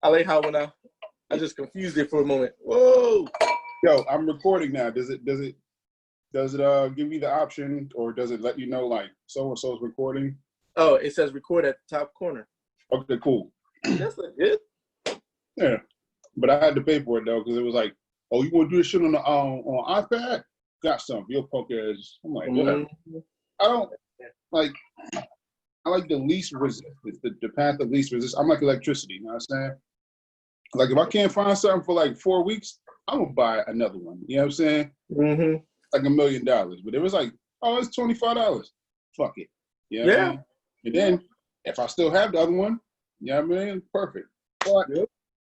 I like how when I just confused it for a moment. Whoa. Yo, I'm recording now. Does it give you the option, or does it let you know like so and so's recording? Oh, it says record at the top corner. Okay, cool. That's legit. Yeah, but I had to pay for it though because it was like, oh, you want to do this shit on the on iPad? Got some. Your punk ass. I'm like, whatever. I don't like. I like the least resistance, the path of least resistance. I'm like electricity. You know what I'm saying? Like if I can't find something for like 4 weeks, I'm gonna buy another one. You know what I'm saying? Mm-hmm. Like $1 million. But it was like, oh, it's $25. Fuck it. You know what I mean? And then if I still have the other one, you know what I mean? Perfect. But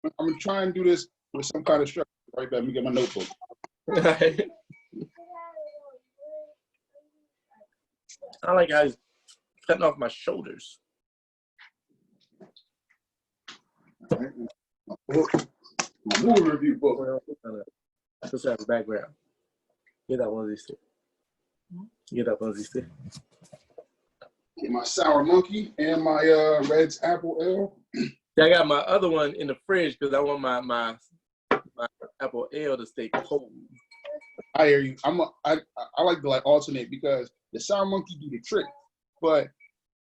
I'm gonna try and do this with some kind of structure. Right back. Let me get my notebook. Right. I like guys cutting off my shoulders. My movie review book. Just have a background. Get that one of these two. Get that one of these two. Get my sour monkey and my Red's apple ale. I got my other one in the fridge because I want my apple ale to stay cold. I hear you. I like to like alternate because the sour monkey do the trick, but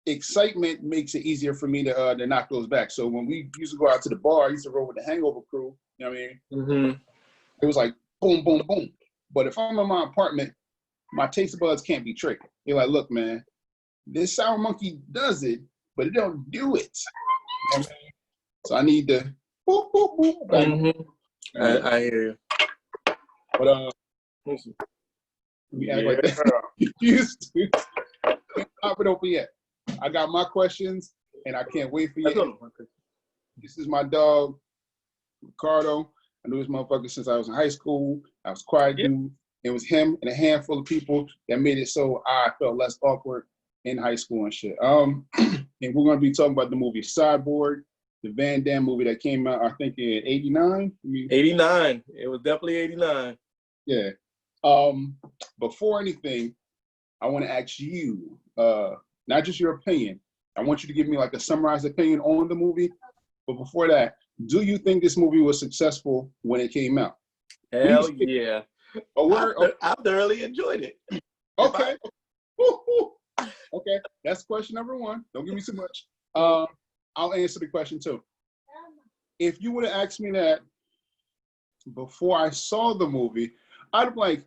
excitement makes it easier for me to knock those back. So when we used to go out to the bar, I used to roll with the Hangover crew. You know what I mean? Mm-hmm. It was like boom, boom, boom. But if I'm in my apartment, my taste buds can't be tricked. They're like, look, man, this sour monkey does it, but it don't do it. You know what I mean? So I need to boop, boop, boop. Like, I hear you. But we act like that. You used to. Pop it open yet. I got my questions, and I can't wait for you. This is my dog, Ricardo. I knew this motherfucker since I was in high school. I was quiet dude. It was him and a handful of people that made it so I felt less awkward in high school and shit. And we're gonna be talking about the movie Cyborg, the Van Damme movie that came out, I think in '89. 89. It was definitely 89. Yeah. Before anything, I want to ask you, not just your opinion. I want you to give me like a summarized opinion on the movie. But before that, do you think this movie was successful when it came out? Hell yeah. I thoroughly enjoyed it. Okay. Okay, that's question number one. Don't give me too much. I'll answer the question too. If you would have asked me that before I saw the movie, I'd have like,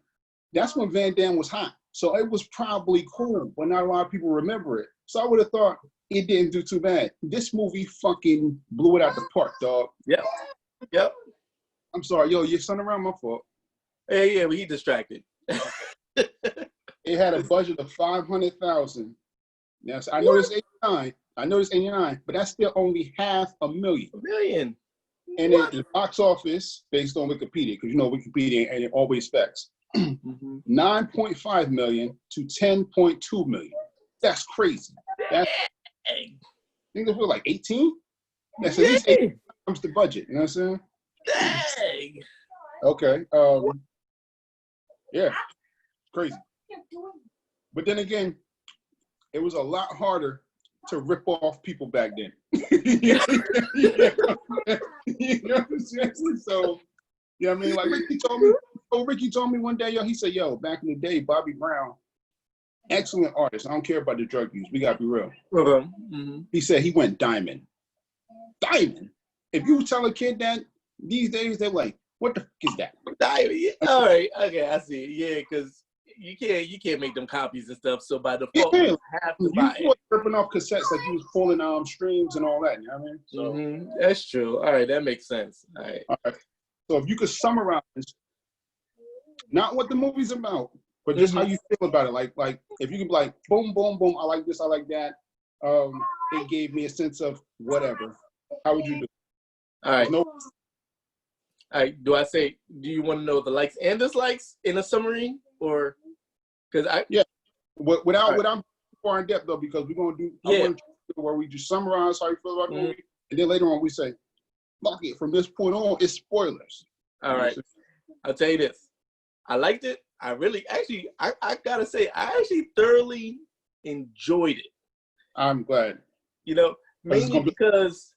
that's when Van Damme was hot. So it was probably cool, but not a lot of people remember it. So I would have thought it didn't do too bad. This movie fucking blew it out the park, dog. Yep. I'm sorry, yo, your son around, my fault. Yeah, but he distracted. It had a budget of $500,000. Now, so I know it's 89. But that's still only $500,000. $1 million. And then the box office, based on Wikipedia, because you know Wikipedia ain't always facts, 9.5 million to 10.2 million. That's crazy. That's, I think it was like 18. That's at least 18 times the budget. You know what I'm saying? Dang. Okay. Yeah. Crazy. But then again, it was a lot harder to rip off people back then. You know what I'm saying? So, you know what I mean? Like Ricky told me one day, he said, yo, back in the day, Bobby Brown, excellent artist. I don't care about the drug use. We got to be real. He said he went diamond. Diamond. If you tell a kid that these days, they're like, what the fuck is that? Diamond. All right. Okay, I see. Yeah, because you can't make them copies and stuff. So by default, you have to buy it. You ripping off cassettes like you was pulling streams and all that. You know what I mean? So, that's true. All right, that makes sense. All right. So if you could summarize, not what the movie's about, but just how you feel about it. Like if you could be like, boom, boom, boom, I like this, I like that. It gave me a sense of whatever. How would you do it? All right. All right. Do you want to know the likes and dislikes in a summary, or because without far in depth though, because we're gonna do where we just summarize how you feel about the movie, and then later on we say, fuck it. From this point on, it's spoilers. All right. I'll tell you this. I liked it. I really I gotta say I actually thoroughly enjoyed it. I'm glad. You know, mainly because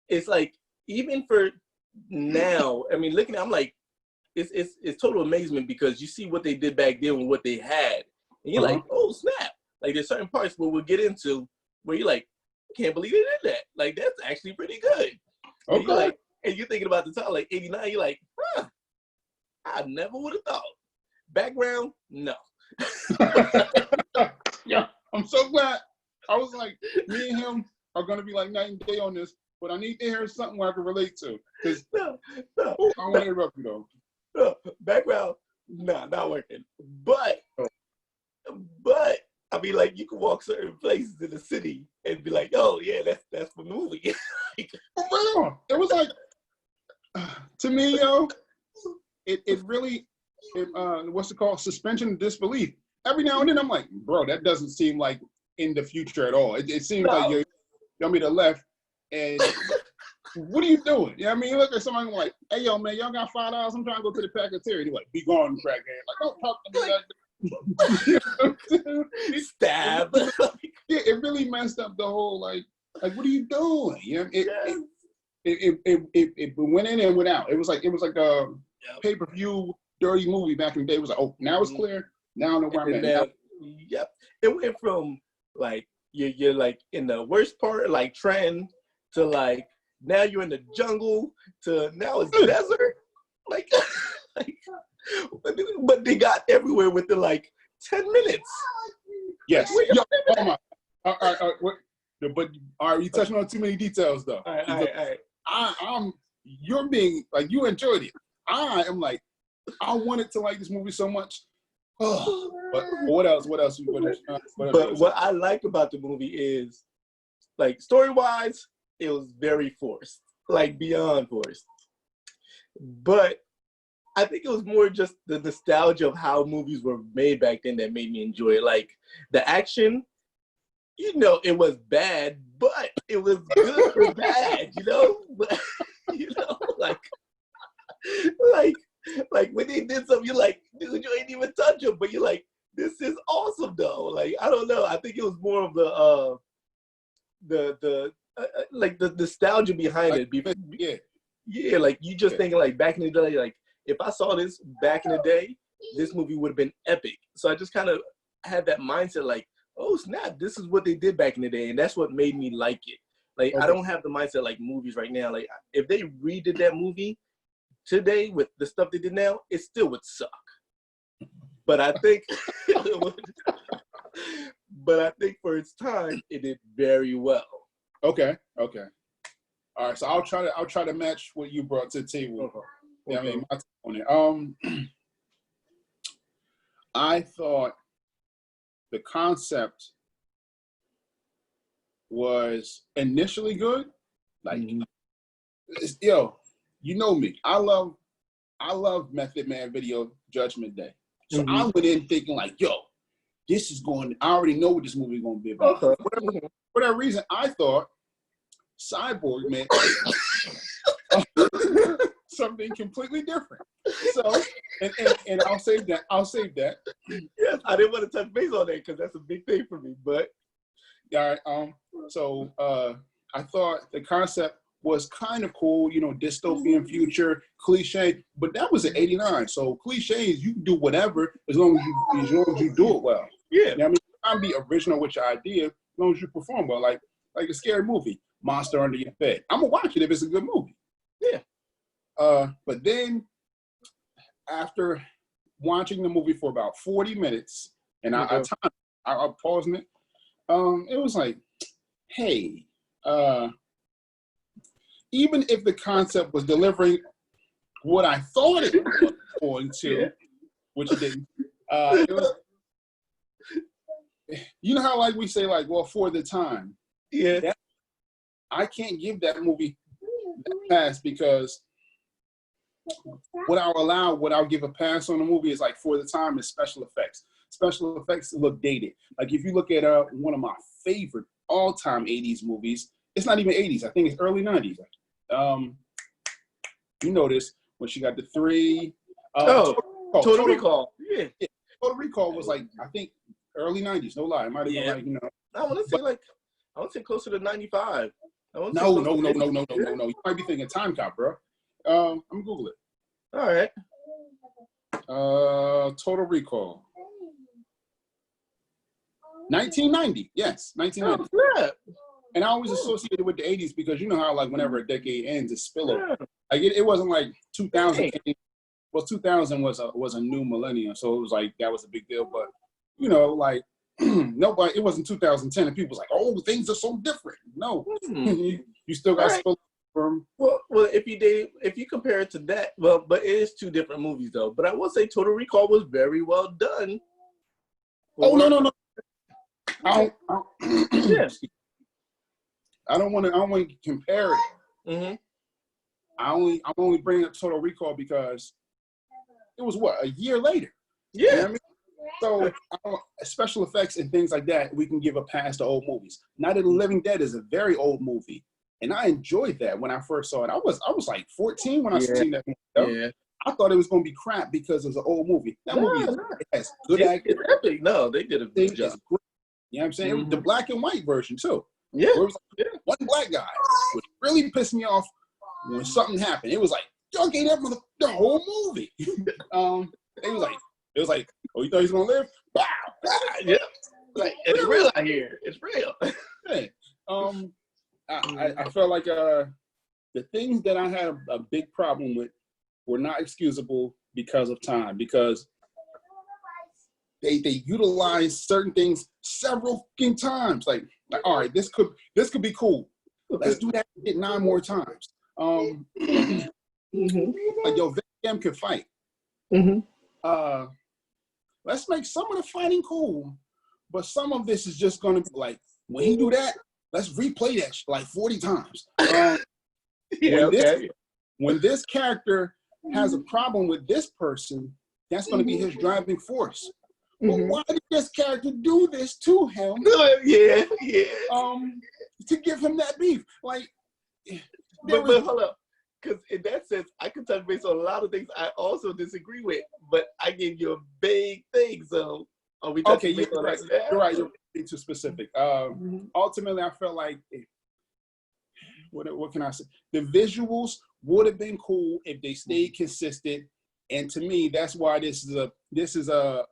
it's like even for now, I mean, looking, I'm like, it's total amazement because you see what they did back then with what they had, and you're like, oh snap! Like there's certain parts where we'll get into where you're like, I can't believe they did that. Like that's actually pretty good. And you're like, and you're thinking about the time like '89. You're like, huh? I never would have thought. Background, no. Yeah, I'm so glad. I was like, me and him are gonna be like night and day on this, but I need to hear something where I can relate to. Because no. I want to interrupt you though. No, background, nah, not working. But I mean, like you can walk certain places in the city and be like, oh yeah, that's the movie. For real, it was like to me, yo, it really, what's it called? Suspension of disbelief. Every now and then, I'm like, bro, that doesn't seem like in the future at all. It seems like you're on me to the left, and what are you doing? You know what I mean? You look at somebody like, hey, yo, man, y'all got $5? I'm trying to go to the cafeteria. They're like, be gone, crackhead. Like, don't talk to me like that. Stab. Yeah, it really messed up the whole, like, what are you doing? You know, it went in and went out. It was like a pay-per-view dirty movie back in the day. It was like, oh, now it's clear. Now I know where I'm at. Yep. It went from like you're like in the worst part, like trend, to like now you're in the jungle, to now it's desert. Like, but they got everywhere within like 10 minutes. Yes. Yo, oh my. All right. But all right, you touching on too many details though. All right. You're being like, you enjoyed it. I am like, I wanted to like this movie so much. Oh, but what else? What I like about the movie is, like, story-wise, it was very forced, like beyond forced. But I think it was more just the nostalgia of how movies were made back then that made me enjoy it. Like the action, you know, it was bad, but it was good for bad, you know. But, you know, like when they did something, you're like, dude, you ain't even touch them, but you're like, this is awesome though. Like, I don't know. I think it was more of the like the nostalgia behind it. Yeah. Like you just thinking like back in the day, like if I saw this back in the day, this movie would have been epic. So I just kind of had that mindset, like, oh snap, this is what they did back in the day, and that's what made me like it. Like I don't have the mindset like movies right now. Like if they redid that movie today with the stuff they did now, it still would suck. But I think, for its time, it did very well. Okay. All right, so I'll try to match what you brought to the table. Okay. Yeah, I mean, my take on it. I thought the concept was initially good. Like, yo, you know me. I love Method Man video Judgment Day. So I went in thinking like, yo, this is going. I already know what this movie is going to be about. For whatever reason, I thought Cyborg meant something completely different. So, and I'll save that. Yes, I didn't want to touch base on that because that's a big thing for me. But all right, so I thought the concept was kind of cool, you know, dystopian future, cliche, but that was in '89. So cliches, you can do whatever as long as you do it well. Yeah. You know what I mean, you can't be original with your idea as long as you perform well. Like a scary movie, Monster Under Your Bed. I'm gonna watch it if it's a good movie. Yeah. But then after watching the movie for about 40 minutes, and I paused it, it was like, hey, even if the concept was delivering what I thought it was going to, which it didn't, it was, you know how like we say like, well, for the time, I can't give that movie that pass because what I'll give a pass on the movie is like for the time is special effects. Special effects look dated. Like if you look at one of my favorite all-time 80s movies, it's not even 80s. I think it's early 90s. You know this when she got the 3. Total Recall. Yeah. Total Recall was like, I think early 90s. No lie, it might have been like, you know. I want to say closer to 95. No. You might be thinking Time Cop, bro. I'm gonna Google it. All right. Total Recall. 1990. Yes, 1990. Oh, yeah. And I always associated with the 80s because you know how like whenever a decade ends, it's spillover. Like it wasn't like 2000. Well, 2000 was a new millennium, so it was like that was a big deal. But you know, like nobody. It wasn't 2010, and people was like, "Oh, things are so different." No, you still got spillover from. Well, if you compare it to that, but it is two different movies though. But I will say, Total Recall was very well done. Oh no. Yeah. I don't want to compare it. Mm-hmm. I'm only bringing up Total Recall because it was a year later. Yeah. You know what I mean? So special effects and things like that, we can give a pass to old movies. Night of the Living Dead is a very old movie, and I enjoyed that when I first saw it. I was like 14 when I seen that movie. Yeah. I thought it was going to be crap because it was an old movie. That movie has good acting. It's epic. No, they did a good job. You know what I'm saying? Mm-hmm. The black and white version too. Yeah. Where it was like one black guy, which really pissed me off when something happened. It was like, y'all gave that mother the whole movie. It was like, oh, you thought he's gonna live? Wow. Yeah. Like it's real out here. It's real. Yeah. I felt like the things that I had a big problem with were not excusable because of time, because they utilized certain things several fucking times. Like all right, this could be cool. Let's do that 9 more times. Like yo, Van could fight. Mm-hmm. Let's make some of the fighting cool, but some of this is just gonna be like when he do that, let's replay that like 40 times. When this character has a problem with this person, that's gonna be his driving force. But why did this character do this to him? Yeah. To give him that beef, like. But hold up, because in that sense, I can touch base on a lot of things I also disagree with. But I gave you a big thing, so are we touching base on that? You're right. You're being too specific. Ultimately, I felt like what can I say? The visuals would have been cool if they stayed consistent, and to me, that's why this is a.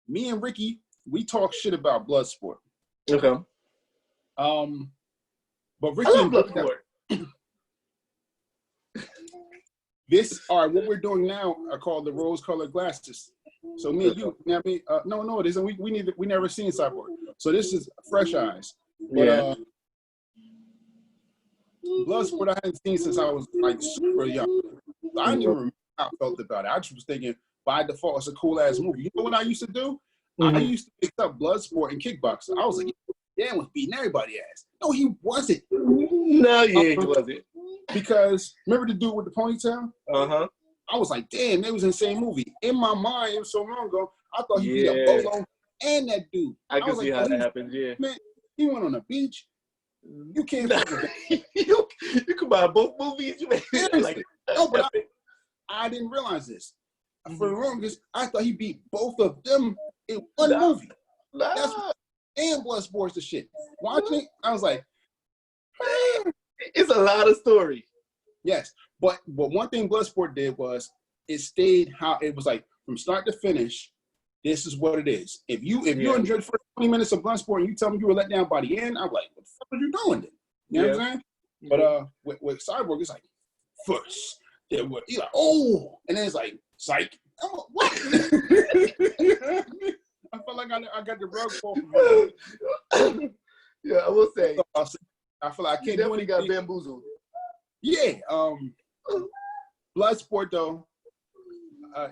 Me and Ricky, we talk shit about Bloodsport. Okay. But Ricky, I love Bloodsport. All right, what we're doing now are called the rose-colored glasses. So me and you, no, it isn't. We never seen Cyborg. So this is fresh eyes. But, Bloodsport I hadn't seen since I was like super young. So I didn't even remember how I felt about it. I just was thinking, by default, it's a cool ass movie. You know what I used to do? I used to pick up Bloodsport and kickboxing. I was like, Dan was beating everybody's ass. No, he wasn't. No, he wasn't. Because remember the dude with the ponytail? Uh-huh. I was like, damn, that was an insane movie. In my mind, it was so long ago, I thought he beat up Bolo and that dude. I can see how that happens, Man, he went on a beach. You can't you can buy both movies. You like, no, but I didn't realize this. For the longest, I thought he beat both of them in one movie. That's and Bloodsport's the shit. Watching it, I was like, it's a lot of story. Yes, but one thing Bloodsport did was it stayed how it was like from start to finish. This is what it is. If you enjoyed the first 20 minutes of Bloodsport and you tell me you were let down by the end, I'm like, what the fuck are you doing then? You know what I'm saying? But with Cyborg, it's like first there were you're like, oh, and then it's like psych. I'm like, what? I felt like I got the rug pulled from me. Yeah, I will say. I feel like I can't do anything. Got bamboozled. Yeah. Bloodsport though.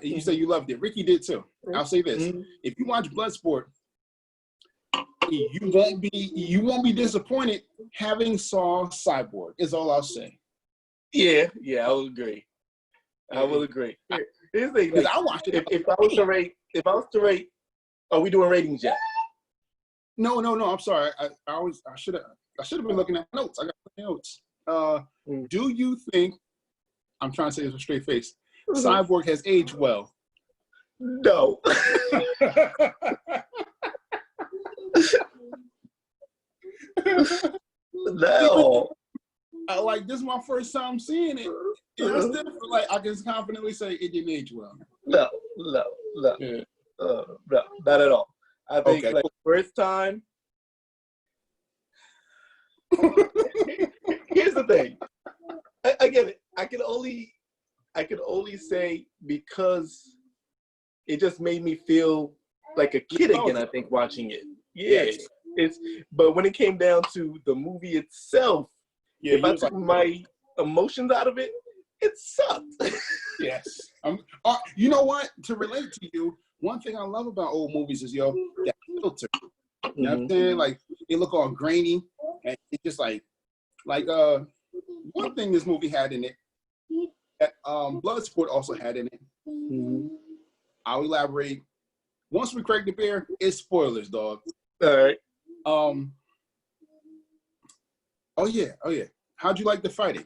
You say you loved it. Ricky did too. I'll say this: if you watch Bloodsport, you won't be disappointed having saw Cyborg. Is all I'll say. Yeah, I will agree. I will agree. Here's the thing: I watched it. If I was to rate, are we doing ratings yet? No. I'm sorry. I should have been looking at notes. I got notes. Do you think? I'm trying to say this with a straight face. Cyborg has aged well. No. No. like this is my first time seeing it. I still feel like I can confidently say it didn't age well. No, not at all. I think like first time. Here's the thing. I get it. I can only say because it just made me feel like a kid again. I think watching it. Yeah, but when it came down to the movie itself, if I took my emotions out of it, it sucked. Yes. You know what? To relate to you, one thing I love about old movies is that filter. You know what I'm saying? Like they look all grainy, and it's just like one thing this movie had in it that Bloodsport also had in it. I'll elaborate. Once we crack the beer, it's spoilers, dog. All right. Oh yeah. How'd you like the fighting?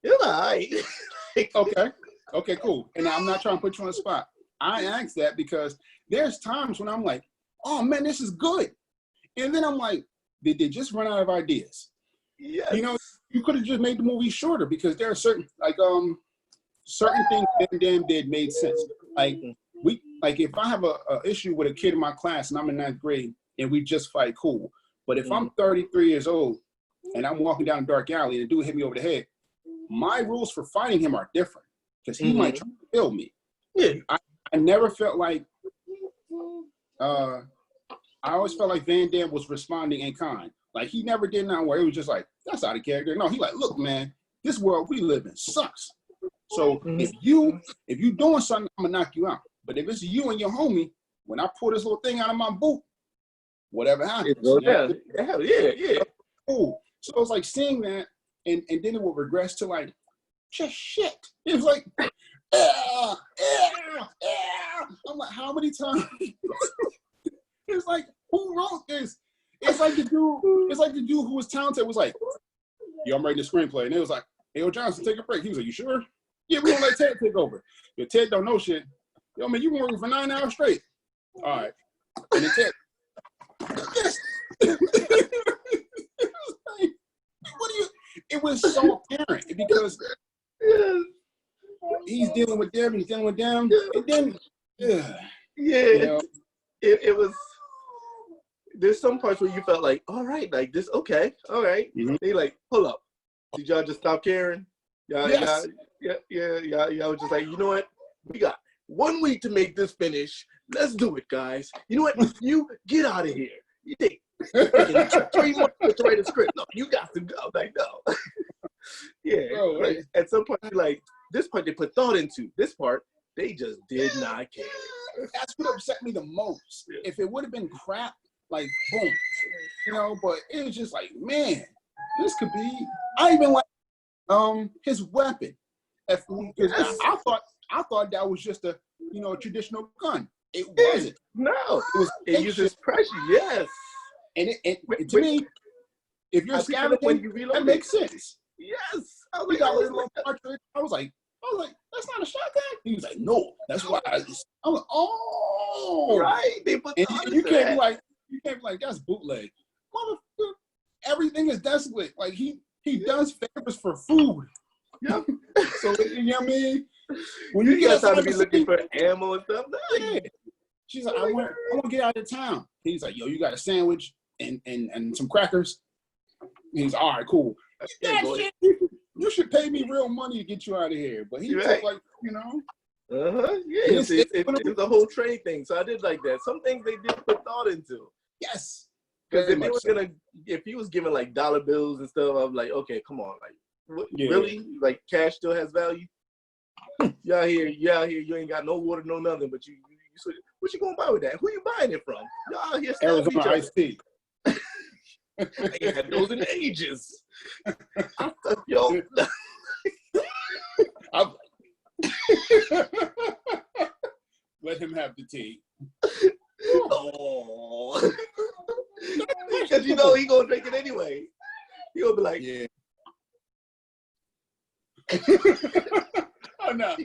It's all right. Okay, cool. And I'm not trying to put you on the spot. I asked that because there's times when I'm like, oh man, this is good. And then I'm like, did they just run out of ideas? Yes. You know, you could have just made the movie shorter because there are certain things Van Damme did made sense. Like if I have a issue with a kid in my class and I'm in 9th grade and we just fight, cool. But if I'm 33 years old and I'm walking down a dark alley and a dude hit me over the head, my rules for fighting him are different because he might try to kill me. Yeah. I never felt like I always felt like Van Damme was responding in kind. Like he never did nothing where it was just like, that's out of character. No, he like, look, man, this world we live in sucks. So if you doing something, I'm gonna knock you out. But if it's you and your homie, when I pull this little thing out of my boot, whatever happens. Yeah. Cool. So it was like seeing that and then it would regress to like just shit. It was like I'm like, how many times? It's like, who wrote this? It's like the dude who was talented was like, yo, I'm writing a screenplay. And it was like, hey, yo, Johnson, take a break. He was like, you sure? Yeah, we don't let Ted take over. Yo, Ted don't know shit. Yo, man, you been working for 9 hours straight. All right. And then Ted, yes. It was so apparent because he's dealing with them, and then you know, it was. There's some parts where you felt like, all right, like this, okay, all right. They like, hold up, did y'all just stop caring? Y'all was just like, you know what? We got 1 week to make this finish. Let's do it, guys. You know what? You get out of here. You take 3 months to write a script. No, you got to go. Like, no. Bro, like, at some point, like, this part they put thought into. This part, they just did not care. That's what upset me the most. If it would have been crap, like, boom. You know, but it was just like, man, this could be. I even like his weapon. I thought that was just a traditional gun. It wasn't. No, it uses pressure. Yes, and to me, if you're scavenging, that makes sense. Yes, I was like, that's not a shotgun. He was like, no, that's why. I'm like, oh, right. They put and you can't be like, that's bootleg. Motherfucker, everything is desolate. Like he does favors for food. Yeah. So you know what I mean? When you get to be looking for ammo and stuff. Yeah. She's like, I want to get out of town. He's like, yo, you got a sandwich and some crackers? He's all right, cool. You should pay me real money to get you out of here. But he took like, Yeah, it's the whole trade thing. So I did like that. Some things they did put thought into. Yes. Because if he was giving like dollar bills and stuff, I'm like, okay, come on, like, really? Like cash still has value? You out here, you ain't got no water, no nothing, but you what you gonna buy with that? Who you buying it from? Y'all out here Arizona iced tea. I ain't had those in ages. Yo. Let him have the tea. Oh. Because you know he gonna drink it anyway. He gonna be like, yeah. Oh no.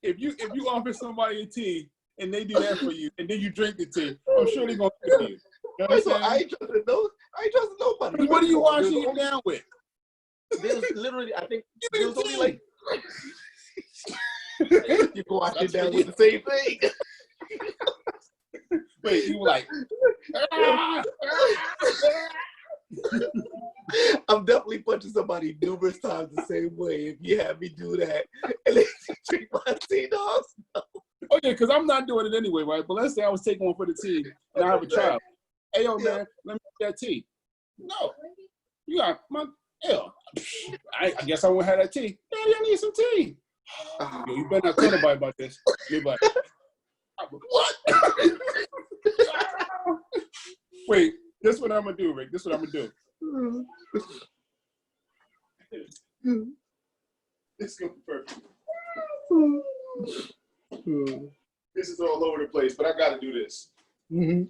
If you offer somebody a tea and they do that for you and then you drink the tea, I'm sure they're gonna give you. You know what I ain't trusting nobody. What are you washing it down with? There's literally, I think there was only like you can wash it down with the same thing. Wait, you were like, I'm definitely punching somebody numerous times the same way if you have me do that. And then you treat my team dogs. Oh yeah, because I'm not doing it anyway, right? But let's say I was taking one for the team and I have a child. Hey, yo, man, let me get that tea. No, you got my hell. I guess I won't have that tea. Daddy, I need some tea. Yo, you better not tell nobody about this. You're like, what? Wait, this is what I'm gonna do, Rick. This is what I'm gonna do. This is gonna be perfect. This is all over the place, but I gotta do this. Mm-hmm.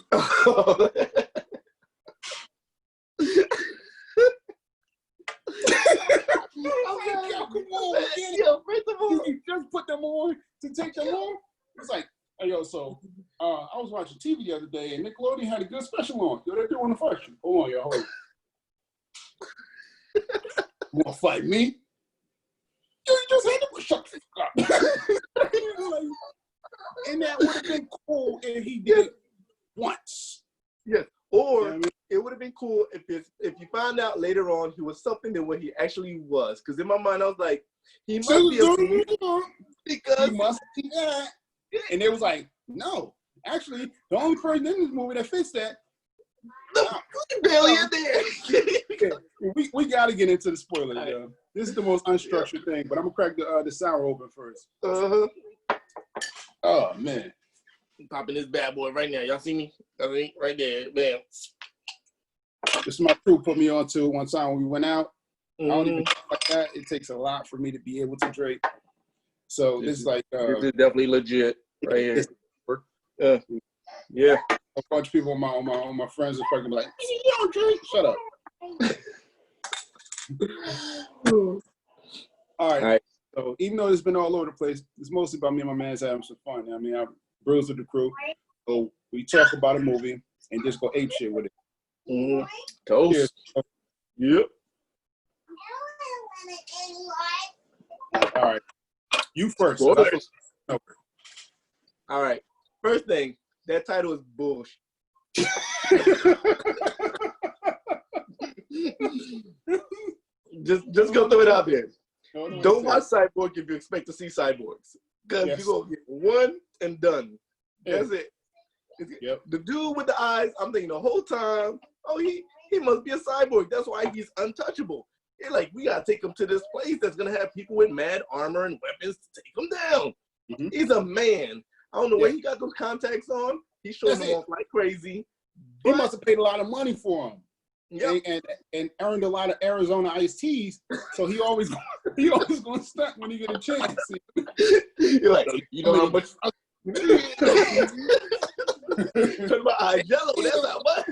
Okay, yo, come on, yo, first of all, you just put them on to take them on. It's like, hey, yo, so I was watching TV the other day, and Nickelodeon had a good special on. Yo, they're doing a fight. Hold on, yo, hold on. You wanna fight me? Yo, you just had to shut the fuck up. And that would have been cool if he did it once. Yes. Or it would have been cool if you find out later on he was something than what he actually was. Because in my mind, I was like, he must be a thief because he must be that. And it was like, no. Actually, the only person in this movie that fits that. Barely in there. We got to get into the spoilers, yo. This is the most unstructured thing, but I'm going to crack the sour open first. Uh-huh. Oh, man. I'm popping this bad boy right now. Y'all see me? Right there. Bam. This is my crew put me on to one time when we went out. Mm-hmm. I don't even drink like that. It takes a lot for me to be able to drink. So this is like... this is definitely legit right here. Yeah. A bunch of people on my friends are fucking like, you don't drink. Shut up. All right. So even though it's been all over the place, it's mostly about me and my man's having some fun. I mean, I'm Brews with the crew. So we talk about a movie and just go ape shit with it. Mm-hmm. Toast. Yep. All right. You first. All right. First thing, that title is bullshit. just go throw it out there. Don't watch Cyborg if you expect to see cyborgs. Because you're going to get one and done. That's it. Yep. The dude with the eyes, I'm thinking the whole time, oh, he must be a cyborg. That's why he's untouchable. They're like, we got to take him to this place that's going to have people with mad armor and weapons to take him down. Mm-hmm. He's a man. I don't know where he got those contacts on. He's showing them off like crazy. He must have paid a lot of money for him. Yep. And earned a lot of Arizona iced teas, so he always gonna stunt when he get a chance. You're like, you know how much? Turn my eyes yellow. That's how much.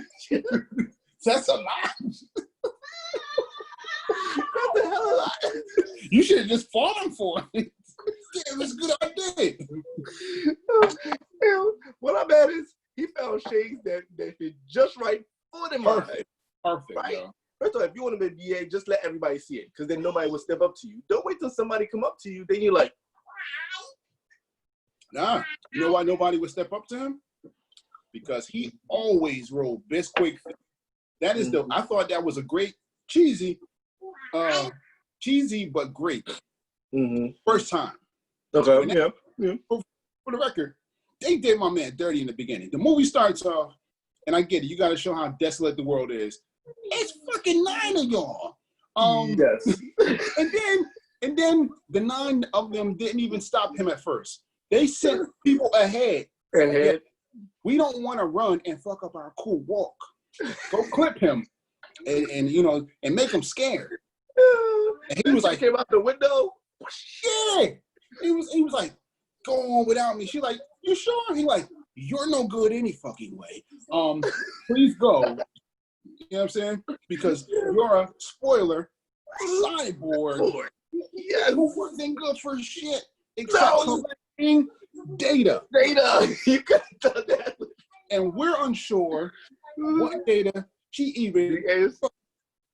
That's a lot. That's a hell of a lot. You should have just fought him for it. It was a good idea. What I'm at is he found shades that fit just right for them. Perfect. Right. First of all, if you want to be VA, just let everybody see it, because then nobody will step up to you. Don't wait till somebody come up to you. Then you're like, nah. You know why nobody would step up to him? Because he always rolled Bisquick. That is I thought that was a great cheesy but great. Mm-hmm. First time. Okay. Yeah. For the record, they did my man dirty in the beginning. The movie starts off, and I get it. You got to show how desolate the world is. It's fucking 9 of y'all. Yes. and then the 9 of them didn't even stop him at first. They sent people ahead. We don't want to run and fuck up our cool walk. Go clip him, and make him scared. And he was like, came out the window. Yeah. He was like, go on without me. She like, you sure? He like, you're no good any fucking way. Please go. You know what I'm saying? Because you're a spoiler cyborg. Yes. Who wasn't good for shit except collecting data. You could have done that. And we're unsure what data she even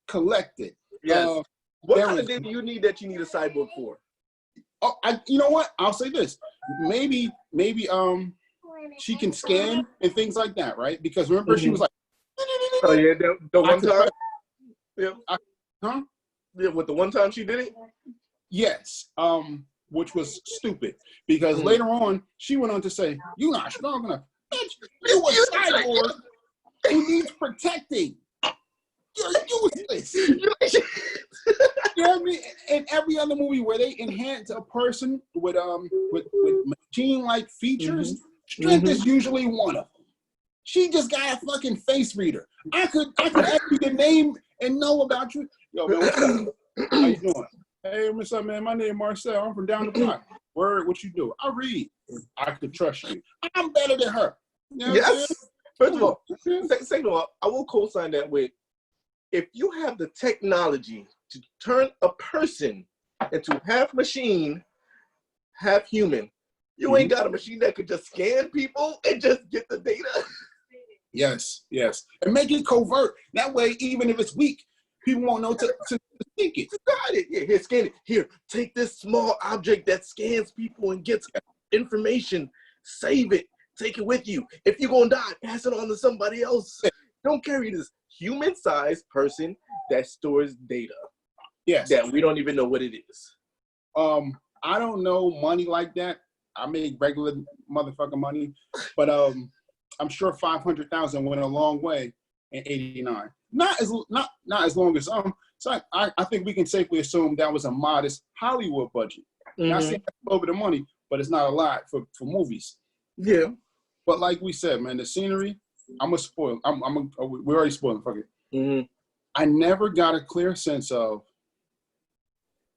collected. Yes. What kind of data do you need that you need a cyborg for? Oh, you know what? I'll say this. Maybe she can scan and things like that, right? Because remember she was like, oh yeah, the one time. Yeah. Huh? Yeah, with the one time she did it. Yes. Which was stupid because later on she went on to say, "You're not strong enough. Bitch, you a cyborg who needs protecting. You're useless." You know what I mean? In every other movie where they enhance a person with machine-like features, strength is usually one of them. She just got a fucking face reader. I could ask you your name and know about you. Yo, man, how you doing? Hey, what's up, man? My name is Marcel. I'm from down the block. Word, what you do? I read. I could trust you. I'm better than her. You know yes. First of all, second of all, I will co-sign that with, if you have the technology to turn a person into half machine, half human, you ain't got a machine that could just scan people and just get the data. Yes, yes. And make it covert. That way, even if it's weak, people won't know to think it. You got it. Yeah, here, scan it. Here, take this small object that scans people and gets information. Save it. Take it with you. If you're going to die, pass it on to somebody else. Don't carry this human-sized person that stores data. Yes. That we don't even know what it is. I don't know money like that. I make regular motherfucking money, but I'm sure 500,000 went a long way in '89. Not as long as So I think we can safely assume that was a modest Hollywood budget. Not saying that's a little bit of money, but it's not a lot for movies. Yeah. But like we said, man, the scenery. I'm gonna spoil. We're already spoiling. Fuck it. I never got a clear sense of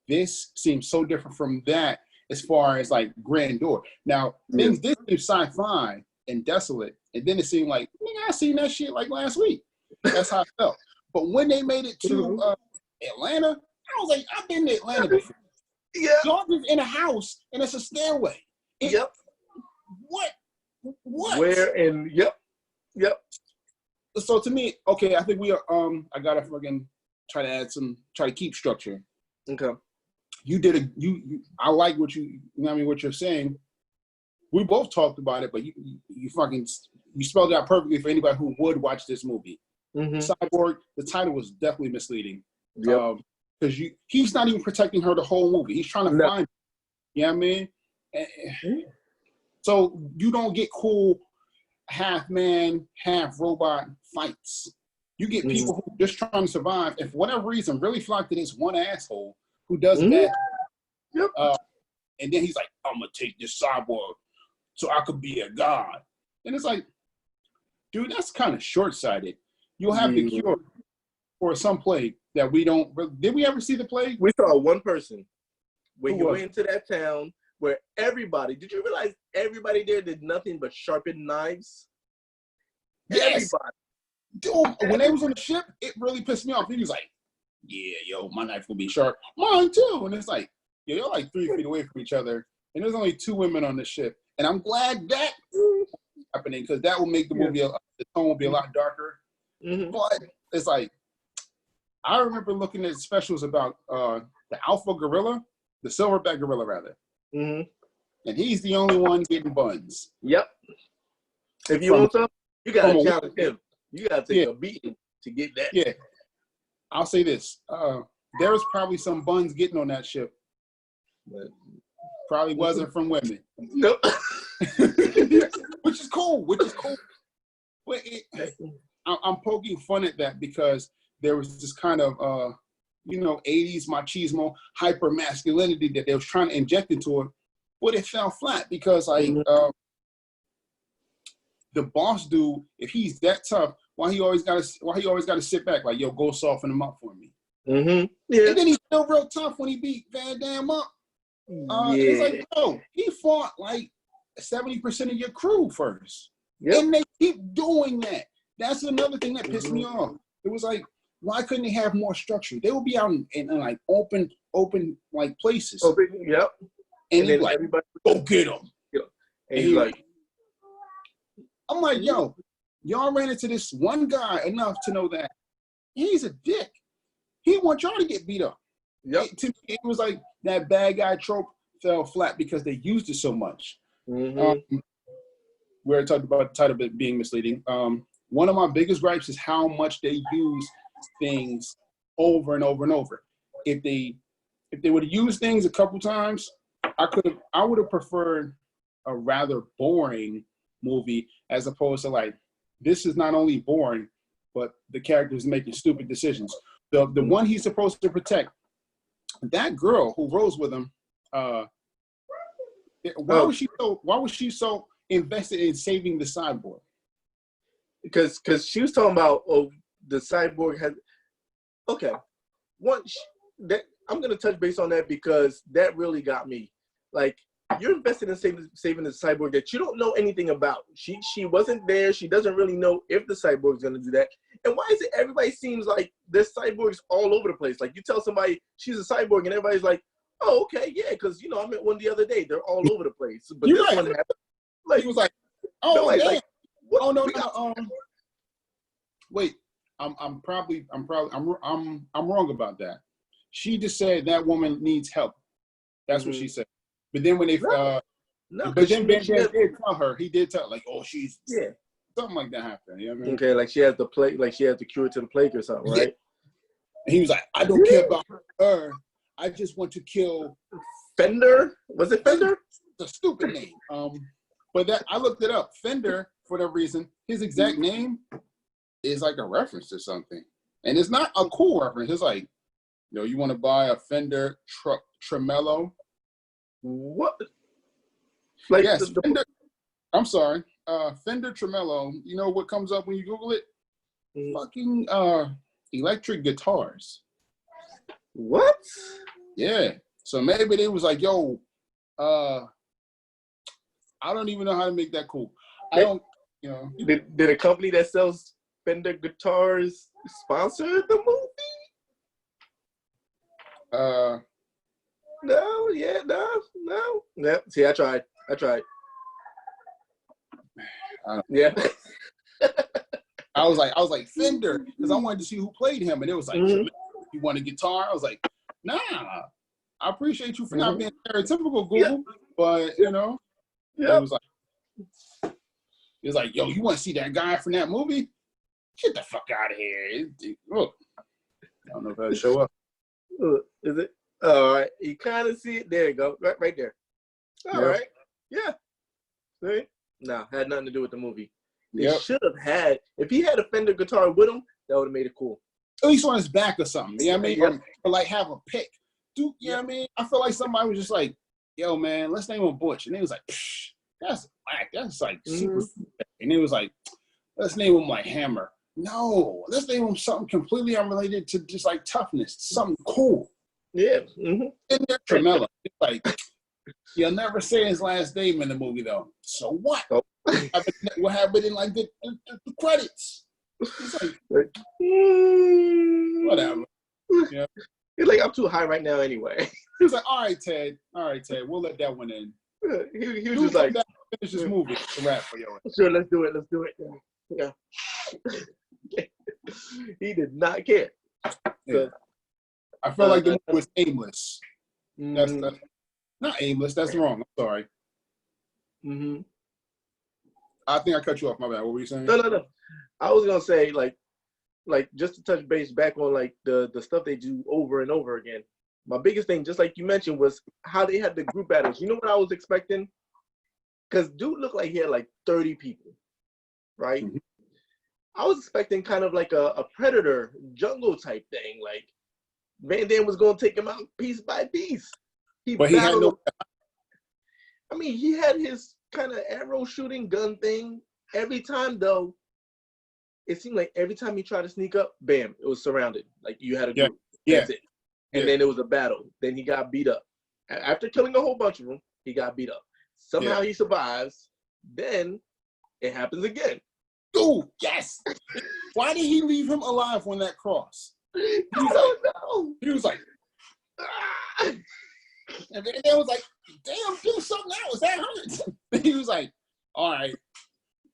this. Seems so different from that as far as like grandeur. Now things did seem sci-fi and desolate, and then it seemed like, nigga, I seen that shit like last week. That's how I felt. But when they made it to Atlanta, I was like, I've been to Atlanta before. Yeah. Y'all just in a house and it's a stairway. What? Where and yep. So to me, okay, I think we are. I gotta fucking try to keep structure. Okay. You did I like what you know. I mean, what you're saying. We both talked about it, but you spelled it out perfectly for anybody who would watch this movie. Cyborg. The title was definitely misleading. Yep. Because he's not even protecting her the whole movie. He's trying to find her. You know what I mean? So you don't get cool half man, half robot fights. You get people who are just trying to survive, and for whatever reason, really flock to this one asshole who does bad. Yep. And then he's like, I'm gonna take this cyborg so I could be a god. And it's like, dude, that's kind of short-sighted. You'll have the cure for some plague that we don't. Did we ever see the plague? We saw one person when you went into that town where everybody. Did you realize everybody there did nothing but sharpen knives? Yes. Everybody. Dude, when they was on the ship, it really pissed me off. He was like, "Yeah, yo, my knife will be sharp. Mine too." And it's like, yo, you're like 3 feet away from each other, and there's only 2 women on the ship. And I'm glad that happening because that will make the movie the tone will be a lot darker. But it's like, I remember looking at specials about the alpha gorilla, the silverback gorilla rather, and he's the only one getting buns. Yep. If you want some, you gotta challenge him. You gotta take a beating to get that. Yeah. I'll say this: there was probably some buns getting on that ship, but probably wasn't from women. Nope. Which is cool. But I'm poking fun at that because there was this kind of 80s machismo hyper masculinity that they was trying to inject into it, but it fell flat because the boss dude, if he's that tough, why he always gotta sit back like, yo, go soften him up for me. Yeah. And then he's still real tough when he beat Van Damme up. It's like, bro, he fought like 70% of your crew first. And they keep doing that. That's another thing that pissed me off. It was like, why couldn't they have more structure? They will be out in like open like places. And then like, everybody go get them. And he's like, I'm like, yo, y'all ran into this one guy enough to know that he's a dick. He wants y'all to get beat up. Yep. To me, it was like that bad guy trope fell flat because they used it so much. Mm-hmm. We already talked about the title being misleading. One of my biggest gripes is how much they use things over and over and over. If they would have used things a couple times, I would have preferred a rather boring movie as opposed to like, this is not only boring, but the character is making stupid decisions. The one he's supposed to protect, that girl who rose with him, why was she so invested in saving the cyborg? Because she was talking about the cyborg had that I'm gonna touch base on that because that really got me. Like, you're invested in saving the cyborg that you don't know anything about. She wasn't there. She doesn't really know if the cyborg's gonna do that. And why is it everybody seems like there's cyborgs all over the place? Like, you tell somebody she's a cyborg and everybody's like, oh, okay, yeah, because I met one the other day. They're all over the place. But You're this right. one happened. Like, he was like, oh, like, damn. Like, what, oh no. Wait, I'm wrong about that. She just said that woman needs help. That's what she said. But then when they but then Ben did tell her, he did tell, like, oh, she's something like that happened. You know what I mean? Okay, like she has the plague, like she has the cure to the plague or something, right? Yeah. And he was like, I don't care about her. I just want to kill Fender. Was it Fender? The stupid name. But that I looked it up. Fender, for that reason, his exact name is like a reference to something, and it's not a cool reference. It's like, you want to buy a Fender Tremolo? What? Like, yes, Fender. I'm sorry, Fender Tremolo. You know what comes up when you Google it? Fucking electric guitars. What? Yeah. So maybe they was like, yo, I don't even know how to make that cool. I don't, Did a company that sells Fender guitars sponsor the movie? No. See, I tried. Yeah. I was like Fender, because I wanted to see who played him, and it was like, you want a guitar? I was like, nah. I appreciate you for not being stereotypical, Google, but it was like, yo, you want to see that guy from that movie? Get the fuck out of here! Look, I don't know if that'll show up. Is it? All right, you kind of see it. There you go, right there. All right, yeah. See? No, had nothing to do with the movie. They should have had. If he had a Fender guitar with him, that would have made it cool. At least on his back or something. You know what I mean? Or like have a pick. Dude, you know what I mean? I feel like somebody was just like, yo, man, let's name him Butch. And they was like, psh, that's whack. That's like super. And it was like, let's name him like Hammer. No, let's name him something completely unrelated to just like toughness. Something cool. Yeah. And then Tremella. It's like, you'll never say his last name in the movie, though. So what? Oh. What happened in like the credits? It's like, whatever. Yeah. He's like, I'm too high right now anyway. He's like, all right, Ted, we'll let that one in. He was just like, finish this movie. It's a wrap for you. Sure, let's do it. Yeah. He did not care. Yeah. I felt like the movie was aimless. That's not aimless. That's wrong. I'm sorry. I think I cut you off. My bad. What were you saying? No. I was gonna say like just to touch base back on like the stuff they do over and over again. My biggest thing, just like you mentioned, was how they had the group battles. You know what I was expecting? Because dude looked like he had like 30 people, right? I was expecting kind of like a Predator jungle type thing. Like Van Damme was gonna take him out piece by piece. He had no. I mean, he had his kind of arrow shooting gun thing. Every time though, it seemed like every time he tried to sneak up, bam, it was surrounded. Like you had a group. That's it. And then it was a battle. Then he got beat up. After killing a whole bunch of them, he got beat up. Somehow he survives. Then it happens again. Dude, yes. Why did he leave him alive on that cross? He was like, ah. And then they was like, damn, do something else. That hurts. He was like, all right,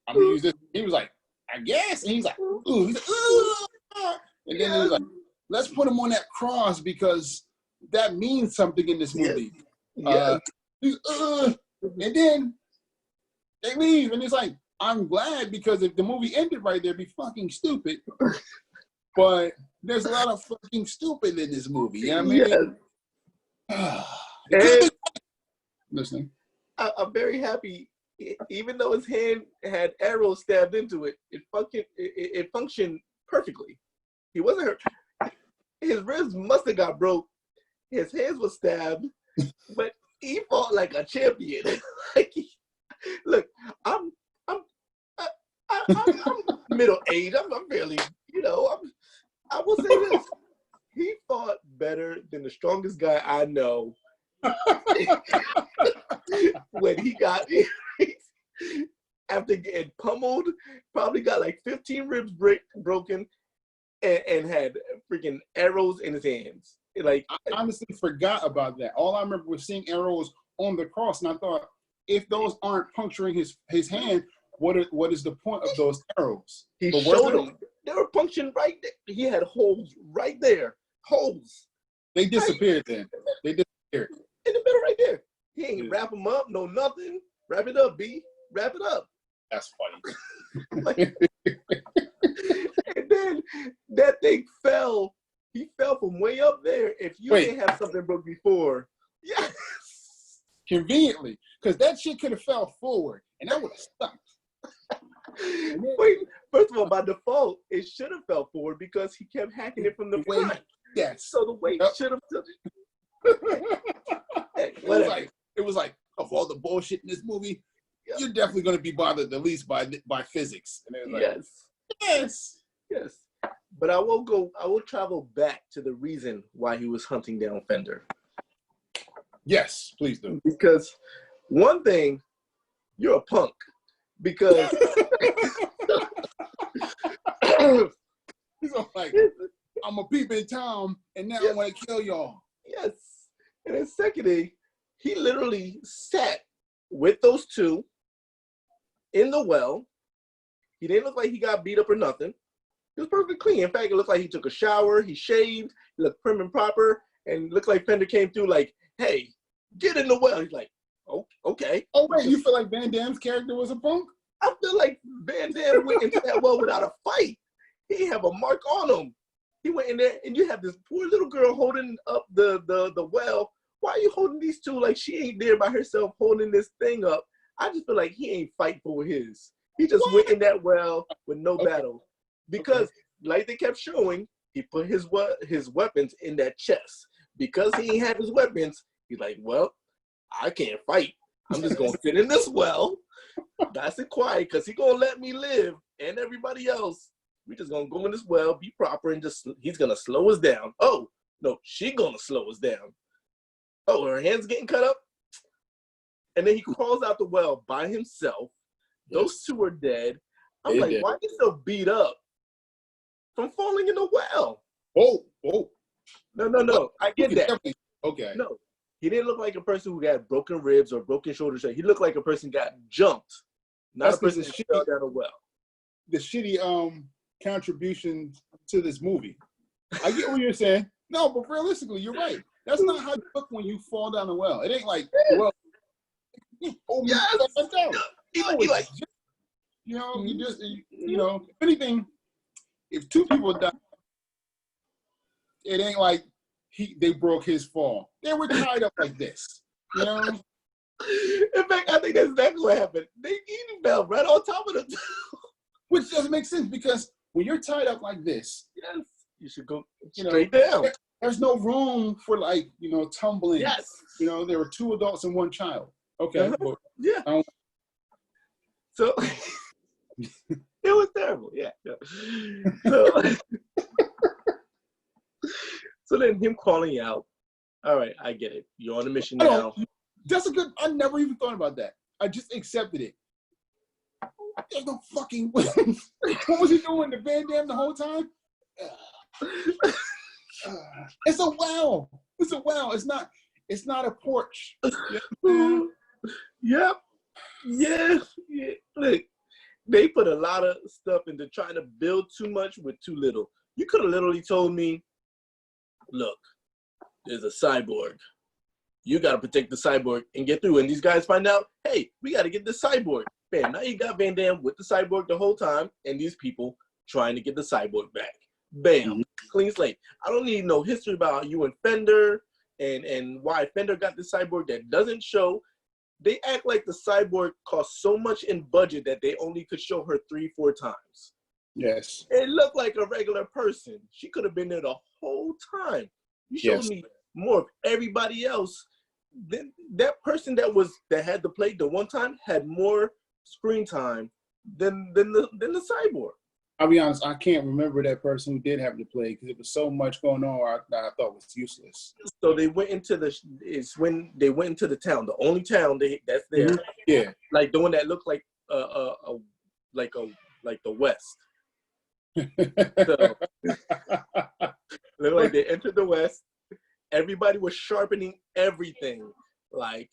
I'm gonna use this. He was like, I guess. And he's like, ooh. He's like, ooh. And then he was like, let's put him on that cross because that means something in this movie. And then they leave, and it's like, I'm glad because if the movie ended right there, it'd be fucking stupid. But there's a lot of fucking stupid in this movie. You know what I mean? Listening. I'm very happy, even though his hand had arrows stabbed into it, it functioned perfectly. He wasn't hurt. His ribs must have got broke. His hands were stabbed, but he fought like a champion. Look, I'm middle aged. I'm barely, I will say this: he fought better than the strongest guy I know. When he got after getting pummeled, probably got like 15 ribs broken, and had freaking arrows in his hands. Like, I honestly forgot about that. All I remember was seeing arrows on the cross, and I thought, if those aren't puncturing his hand, what is the point of those arrows? He showed them. They were puncturing right there. He had holes right there. Holes. They disappeared then. They disappeared. In the middle right there. He ain't wrap them up, no nothing. Wrap it up, B. Wrap it up. That's funny. And then that thing fell. He fell from way up there. If you didn't have something broke before. Yes. Conveniently. Because that shit could have fell forward. And that would have stuck. Wait, first of all, by default, it should have fell forward because he kept hacking it from the front. Yes. So the weight should have took it. Hey, it was like, of all the bullshit in this movie, you're definitely going to be bothered at least by physics. And it was like, yes. But I will travel back to the reason why he was hunting down Fender. Yes, please do. Because one thing, you're a punk. Because he's like, I'm a peep in town, and now I want to kill y'all. Yes. And then secondly, he literally sat with those two in the well. He didn't look like he got beat up or nothing. He was perfectly clean. In fact, it looked like he took a shower, he shaved, he looked prim and proper, and looked like Fender came through like, hey, get in the well. He's like, oh, okay. Oh, wait, you feel like Van Damme's character was a punk? I feel like Van Damme went into that well without a fight. He didn't have a mark on him. He went in there, and you have this poor little girl holding up the well. Why are you holding these two like she ain't there by herself holding this thing up? I just feel like he ain't fight for his. He just went in that well with no battle. Because, like they kept showing, he put his weapons in that chest. Because he ain't have his weapons, he's like, well, I can't fight. I'm just going to sit in this well, nice and quiet, because he's going to let me live and everybody else. We just going to go in this well, be proper, and he's going to slow us down. Oh, no, she going to slow us down. Oh, her hand's getting cut up. And then he crawls out the well by himself. Those two are dead. I'm like, why are you so beat up from falling in the well? Oh. No. I get that. Okay. No, he didn't look like a person who got broken ribs or broken shoulders. He looked like a person got jumped. Not a person who fell down a well. The shitty contribution to this movie. I get what you're saying. No, but realistically, you're right. That's not how you look when you fall down a well. It ain't like, well, if anything, if two people die, it ain't like they broke his fall. They were tied up like this, you know? In fact, I think that's exactly what happened. They even fell right on top of the Which doesn't make sense because when you're tied up like this, you should go straight down. There's no room for tumbling. Yes. There were two adults and one child. Okay. But, So it was terrible. Yeah. So then him calling out, all right, I get it. You're on a mission now. I never even thought about that. I just accepted it. There's no fucking way. What was he doing? The Van Damme the whole time? It's a well. It's a well. It's not a porch. Yep. Yeah. Look, they put a lot of stuff into trying to build too much with too little. You could have literally told me, look, there's a cyborg. You got to protect the cyborg and get through. And these guys find out, hey, we got to get the cyborg. Bam, now you got Van Damme with the cyborg the whole time, and these people trying to get the cyborg back. Bam, clean slate. I don't need no history about you and Fender and why Fender got the cyborg that doesn't show. They act like the cyborg cost so much in budget that they only could show her 3-4 times. Yes. It looked like a regular person. She could have been there the whole time. You showed me more of everybody else. That person that had the plague the one time had more screen time than the cyborg. I'll be honest, I can't remember that person who did have the plague because it was so much going on that I thought was useless. So they went into the town, the only town that's there. Yeah, like the one that looked like the West. So looked like they entered the West. Everybody was sharpening everything. Like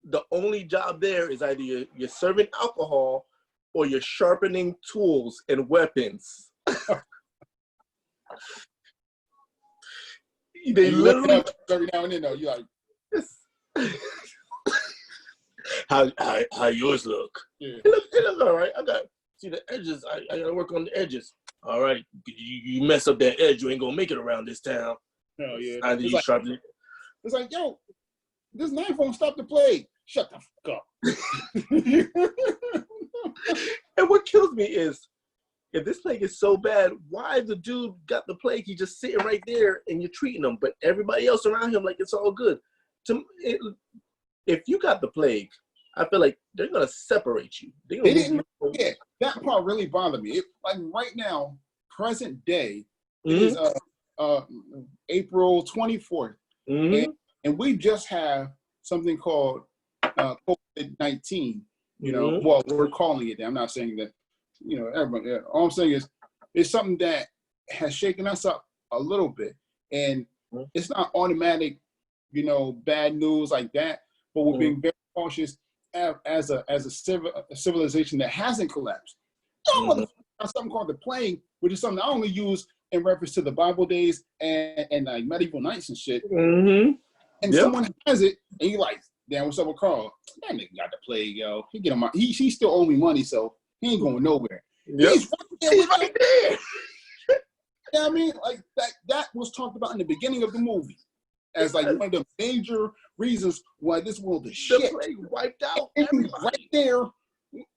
the only job there is either you're serving alcohol or you're sharpening tools and weapons. They literally every now and then though, you're like, how yours look? Yeah. It look all right. I got see the edges. I gotta work on the edges. All right, you mess up that edge, you ain't gonna make it around this town. Oh yeah. Either you sharpen it. It's like, yo, this knife won't stop the plague. Shut the fuck up. And what kills me is, if this plague is so bad, why the dude got the plague? He's just sitting right there and you're treating him, but everybody else around him like it's all good. If you got the plague, I feel like they're gonna separate you. Yeah, that part really bothered me. Like right now, present day, it is April 24th, and we just have something called COVID-19. You know, well, we're calling it that. I'm not saying that, you know, everybody. All I'm saying is it's something that has shaken us up a little bit, and it's not automatic, you know, bad news like that. But we're being very cautious as a civilization that hasn't collapsed. Something called the plague, which is something I only use in reference to the Bible days and like medieval knights and shit. And someone has it, and you like, damn, what's up with Carl? That nigga got the plague, yo. He get him. He still owe me money, so he ain't going nowhere. He's right there. Yeah, I mean, like that was talked about in the beginning of the movie as like one of the major reasons why this world is shit. The plague wiped out everybody. Right there.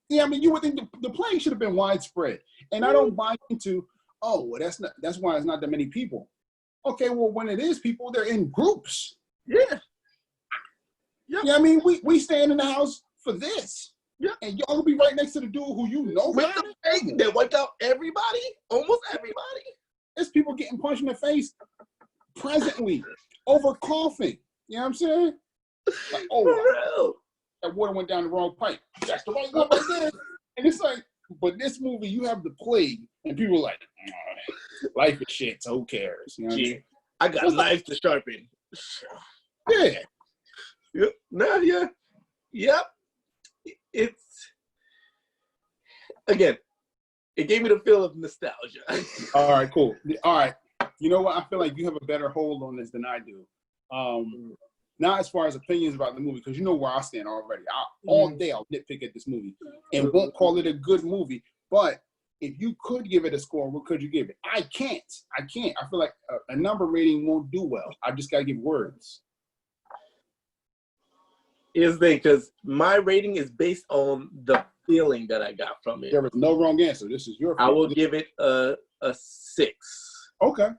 Yeah, I mean, you would think the plague should have been widespread, and I don't buy into. Oh, well, that's why it's not that many people. Okay, well, when it is people, they're in groups. Yeah. Yeah, I mean, we stand in the house for this. Yeah. And y'all will be right next to the dude who you know. With the plague that wiped out everybody? Almost everybody? There's people getting punched in the face presently over coughing. You know what I'm saying? Like, oh, that water went down the wrong pipe. That's the right one right there. And it's like, but this movie, you have the plague, and people are like, life is shit, so who cares? You know what I mean? I got knives to sharpen. Yeah. Yep. No, yeah. Yep. It's, again, it gave me the feel of nostalgia. All right, cool. All right. You know what? I feel like you have a better hold on this than I do. Not as far as opinions about the movie, because you know where I stand already. All day I'll nitpick at this movie and won't call it a good movie. But if you could give it a score, what could you give it? I can't. I feel like a number rating won't do well. I just got to give words. Is because my rating is based on the feeling that I got from it. There was no wrong answer. This is your. I will give it a 6. Okay.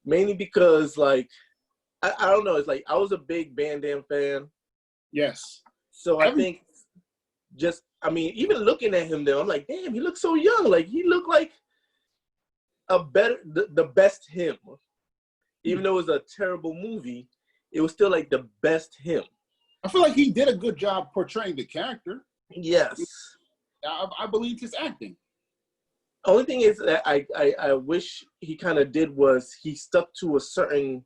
Mainly because, like, I don't know. It's like I was a big Van Damme fan. Yes. So I think even looking at him there, I'm like, damn, he looks so young. Like he looked like the best him. Even though it was a terrible movie, it was still like the best him. I feel like he did a good job portraying the character. Yes. I believed his acting. Only thing is that I wish he kind of did was he stuck to a certain.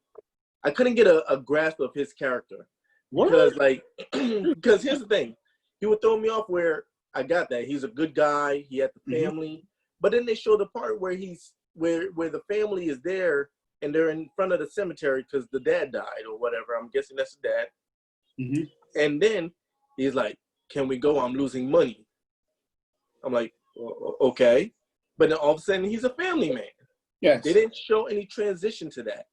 I couldn't get a grasp of his character because because here's the thing, he would throw me off where I got that. He's a good guy. He had the family. But then they show the part where where the family is there and they're in front of the cemetery because the dad died or whatever. I'm guessing that's the dad. And then he's like, "Can we go? I'm losing money." I'm like, okay. But then all of a sudden he's a family man. Yes. They didn't show any transition to that.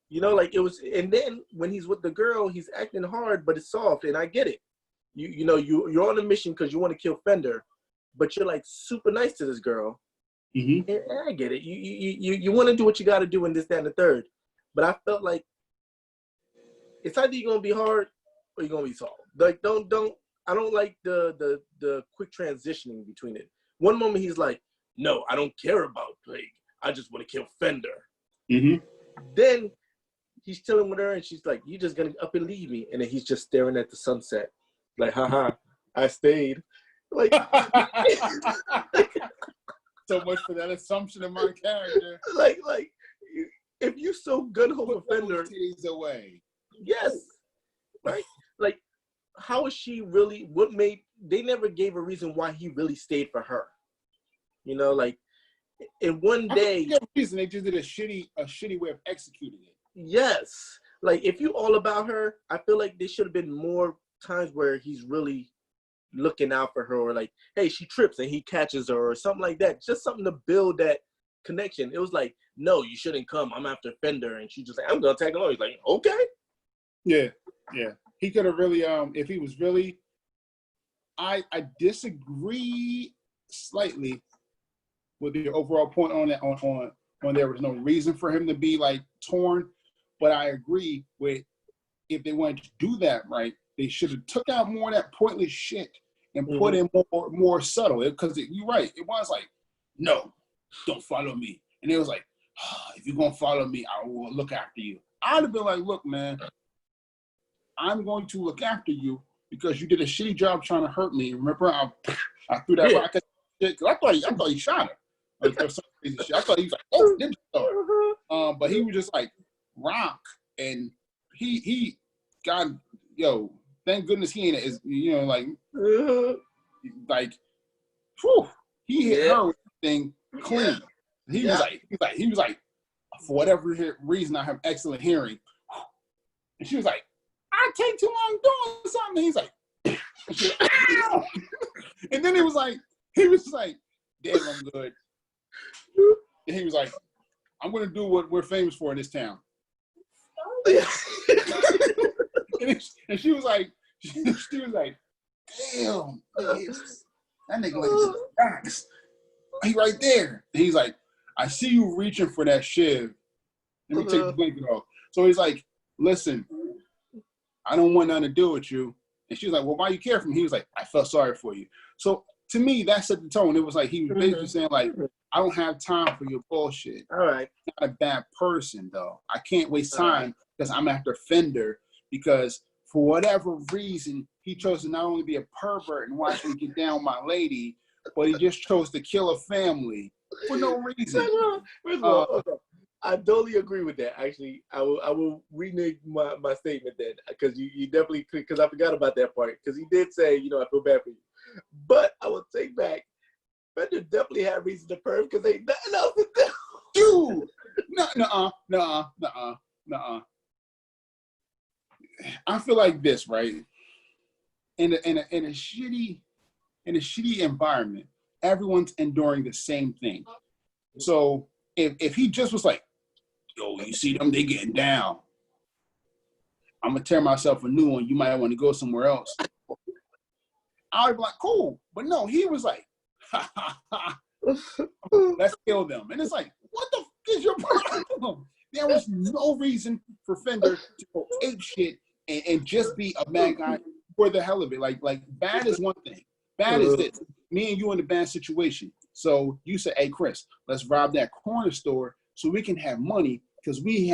You know, like it was, and then when he's with the girl, he's acting hard, but it's soft, and I get it. You're on a mission because you want to kill Fender, but you're like super nice to this girl. And I get it. You want to do what you got to do in this, that, and the third. But I felt like it's either you're gonna be hard or you're gonna be soft. Like I don't like the quick transitioning between it. One moment he's like, "No, I don't care about Plague. I just want to kill Fender." Then he's chilling with her, and she's like, "You just gonna up and leave me?" And then he's just staring at the sunset, like, "Haha, I stayed." Like, so much for that assumption of my character. Like, if you so gun ho for Fender, away. Yes, right. Like, how is she really? What made? They never gave a reason why he really stayed for her. You know, like in one day. Reason they just did a shitty way of executing it. Yes, like if you all about her, I feel like there should have been more times where he's really looking out for her, or like, hey, she trips and he catches her, or something like that. Just something to build that connection. It was like, no, you shouldn't come. I'm after Fender, and she just like, I'm gonna tag along. He's like, okay. Yeah. He could have really, if he was really. I disagree slightly with your overall point on that. On there was no reason for him to be like torn, but I agree with if they wanted to do that right, they should have took out more of that pointless shit and put in more subtle. Because you're right, it was like, no, don't follow me, and it was like, if you're gonna follow me, I will look after you. I'd have been like, look, man, I'm going to look after you because you did a shitty job trying to hurt me. Remember, I threw that rock at shit because I thought he shot her. Or some crazy shit. I thought he was like, oh, ninja star. But he was just like rock, and he got, thank goodness he ain't as like, whew, he hit her with everything clean. He was like, for whatever reason, I have excellent hearing, and she was like, I take too long doing something. He's like, and then he was like, damn, I'm good. And he was like, I'm going to do what we're famous for in this town. and she was like, damn, that nigga like facts. He right there. And he's like, I see you reaching for that shiv. Let me take the blanket off. So he's like, listen, I don't want nothing to do with you. And she was like, well, why you care for me? He was like, I felt sorry for you. So to me, that set the tone. It was like he was basically saying, like, I don't have time for your bullshit. All right. I'm not a bad person, though. I can't waste time because I'm after Fender because for whatever reason, he chose to not only be a pervert and watch me get down with my lady, but he just chose to kill a family for no reason. First of all, okay. I totally agree with that. Actually, I will renege my statement then because you definitely, because I forgot about that part because he did say, I feel bad for you. But I will take back, Fender definitely had reason to perv because ain't nothing else to do. Dude, nuh-uh. I feel like this, right? In a shitty environment, everyone's enduring the same thing. So if he just was like, yo, you see them, they getting down. I'm gonna tear myself a new one. You might want to go somewhere else. I would be like, cool. But no, he was like, let's kill them. And it's like, what the f is your problem? There was no reason for Fender to go ape shit and just be a bad guy for the hell of it. Like bad is one thing. Bad is this. Me and you in a bad situation. So you say, hey, Chris, let's rob that corner store so we can have money because we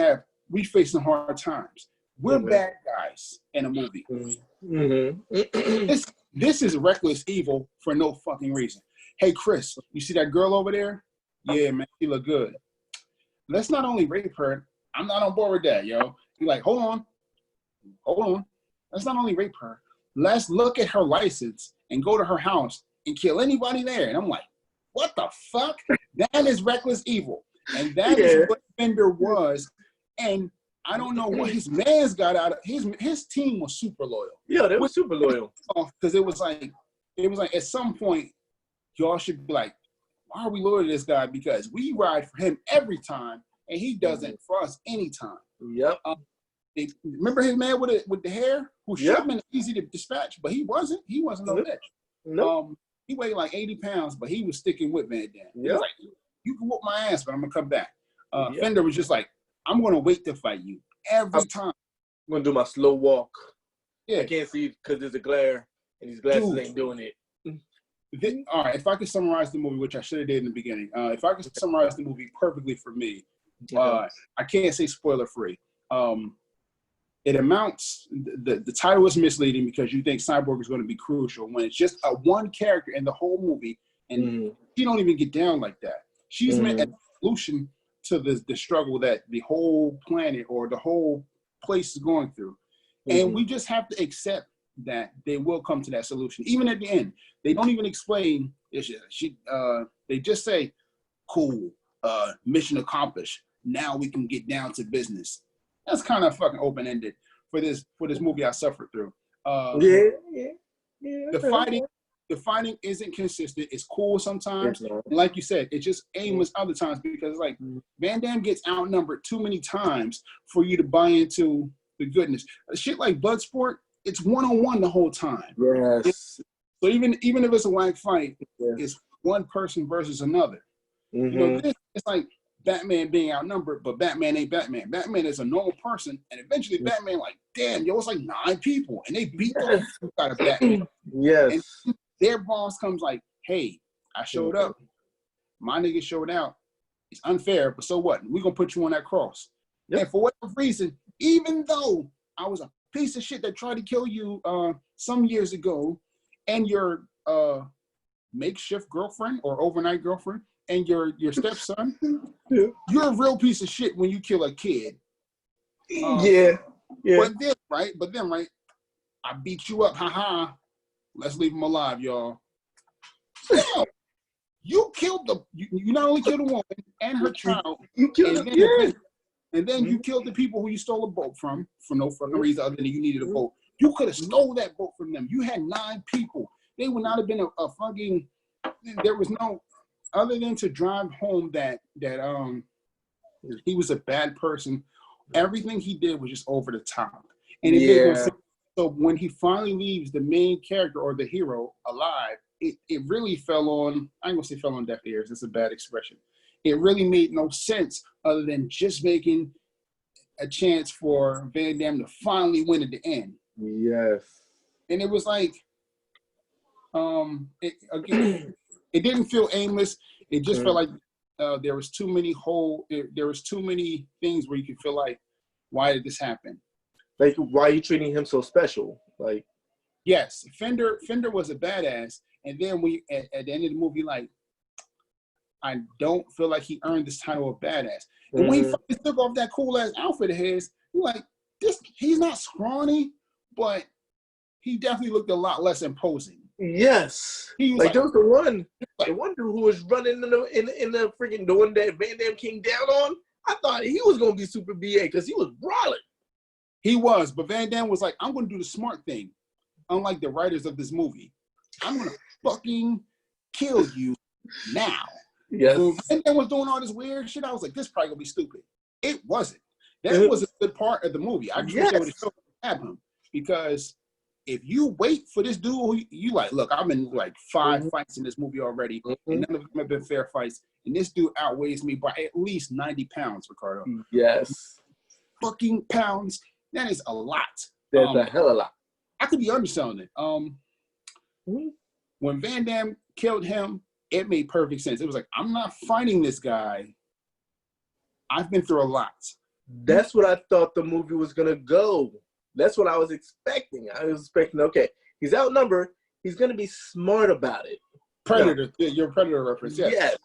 facing hard times. We're bad guys in a movie. This is reckless evil for no fucking reason. Hey, Chris, you see that girl over there? Yeah, man, she look good. Let's not only rape her. I'm not on board with that, yo. You're like, hold on. Let's not only rape her. Let's look at her license and go to her house and kill anybody there. And I'm like, what the fuck? That is reckless evil. And that is what Fender was. And I don't know what his man's got out of his team was super loyal. Yeah, they were super loyal. Because it was like at some point, y'all should be like, why are we loyal to this guy? Because we ride for him every time, and he doesn't for us anytime. Yep. Remember his man with the hair, who should have been easy to dispatch, but he wasn't. He wasn't no bitch. Nope. He weighed like 80 pounds, but he was sticking with Van Damme. He was like, you can whoop my ass, but I'm gonna come back. Fender was just like, I'm gonna wait to fight you every time. I'm gonna do my slow walk. Yeah, I can't see because there's a glare, and these glasses ain't doing it. All right, if I could summarize the movie, which I should have did in the beginning, if I could summarize the movie perfectly for me, I can't say spoiler free. It amounts, the title is misleading because you think Cyborg is going to be crucial when it's just a one character in the whole movie, and she don't even get down like that. She's meant as a solution to the struggle that the whole planet or the whole place is going through. And we just have to accept that they will come to that solution. Even at the end, they don't even explain. They just say, cool, mission accomplished. Now we can get down to business. That's kind of fucking open-ended for this movie I suffered through. The fighting isn't consistent. It's cool sometimes. And like you said, it's just aimless other times because like Van Damme gets outnumbered too many times for you to buy into the goodness. Shit like Bloodsport, it's one-on-one the whole time. Yes. So even if it's a whack fight, it's one person versus another. You know, it's like Batman being outnumbered, but Batman ain't Batman. Batman is a normal person, and eventually Batman like, damn, yo, it's like 9 people, and they beat the fuck out of Batman. And their boss comes like, hey, I showed up. My nigga showed out. It's unfair, but so what? We're going to put you on that cross. And for whatever reason, even though I was a piece of shit that tried to kill you some years ago, and your makeshift girlfriend or overnight girlfriend, and your stepson, you're a real piece of shit when you kill a kid. But then, I beat you up, haha. Let's leave him alive, y'all. So, you killed you not only killed a woman and her child, you killed and then you killed the people who you stole a boat from for no fucking reason other than you needed a boat. You could have stole that boat from them. You had 9 people. They would not have been a fucking. There was no other than to drive home that he was a bad person. Everything he did was just over the top, and it made no sense. So when he finally leaves the main character or the hero alive, it really fell on, I ain't gonna say fell on deaf ears, it's a bad expression. It really made no sense other than just making a chance for Van Damme to finally win at the end. Yes. And it was like, it didn't feel aimless. It just felt like there was too many things where you could feel like, why did this happen? Like, why are you treating him so special? Like, yes, Fender was a badass, and then at the end of the movie, like, I don't feel like he earned this title of badass. And when he finally took off that cool ass outfit of his, you're like, he's not scrawny, but he definitely looked a lot less imposing. Yes, he was like there was the one dude who was running in the freaking the one that Van Damme came down on. I thought he was gonna be super BA because he was brawling. He was, but Van Damme was like, I'm gonna do the smart thing. Unlike the writers of this movie, I'm gonna fucking kill you now. Yes. When Van Damme was doing all this weird shit, I was like, this probably gonna be stupid. It wasn't. That was a good part of the movie. I just wish they would have him, because if you wait for this dude who you like, look, I'm in like 5 fights in this movie already, and none of them have been fair fights, and this dude outweighs me by at least 90 pounds, Ricardo. Yes. Fucking pounds. That is a lot. That's a hell of a lot. I could be underselling it. When Van Damme killed him, it made perfect sense. It was like, I'm not fighting this guy. I've been through a lot. That's what I thought the movie was gonna go. That's what I was expecting. I was expecting, okay, he's outnumbered. He's gonna be smart about it. Predator, your Predator reference. Yes.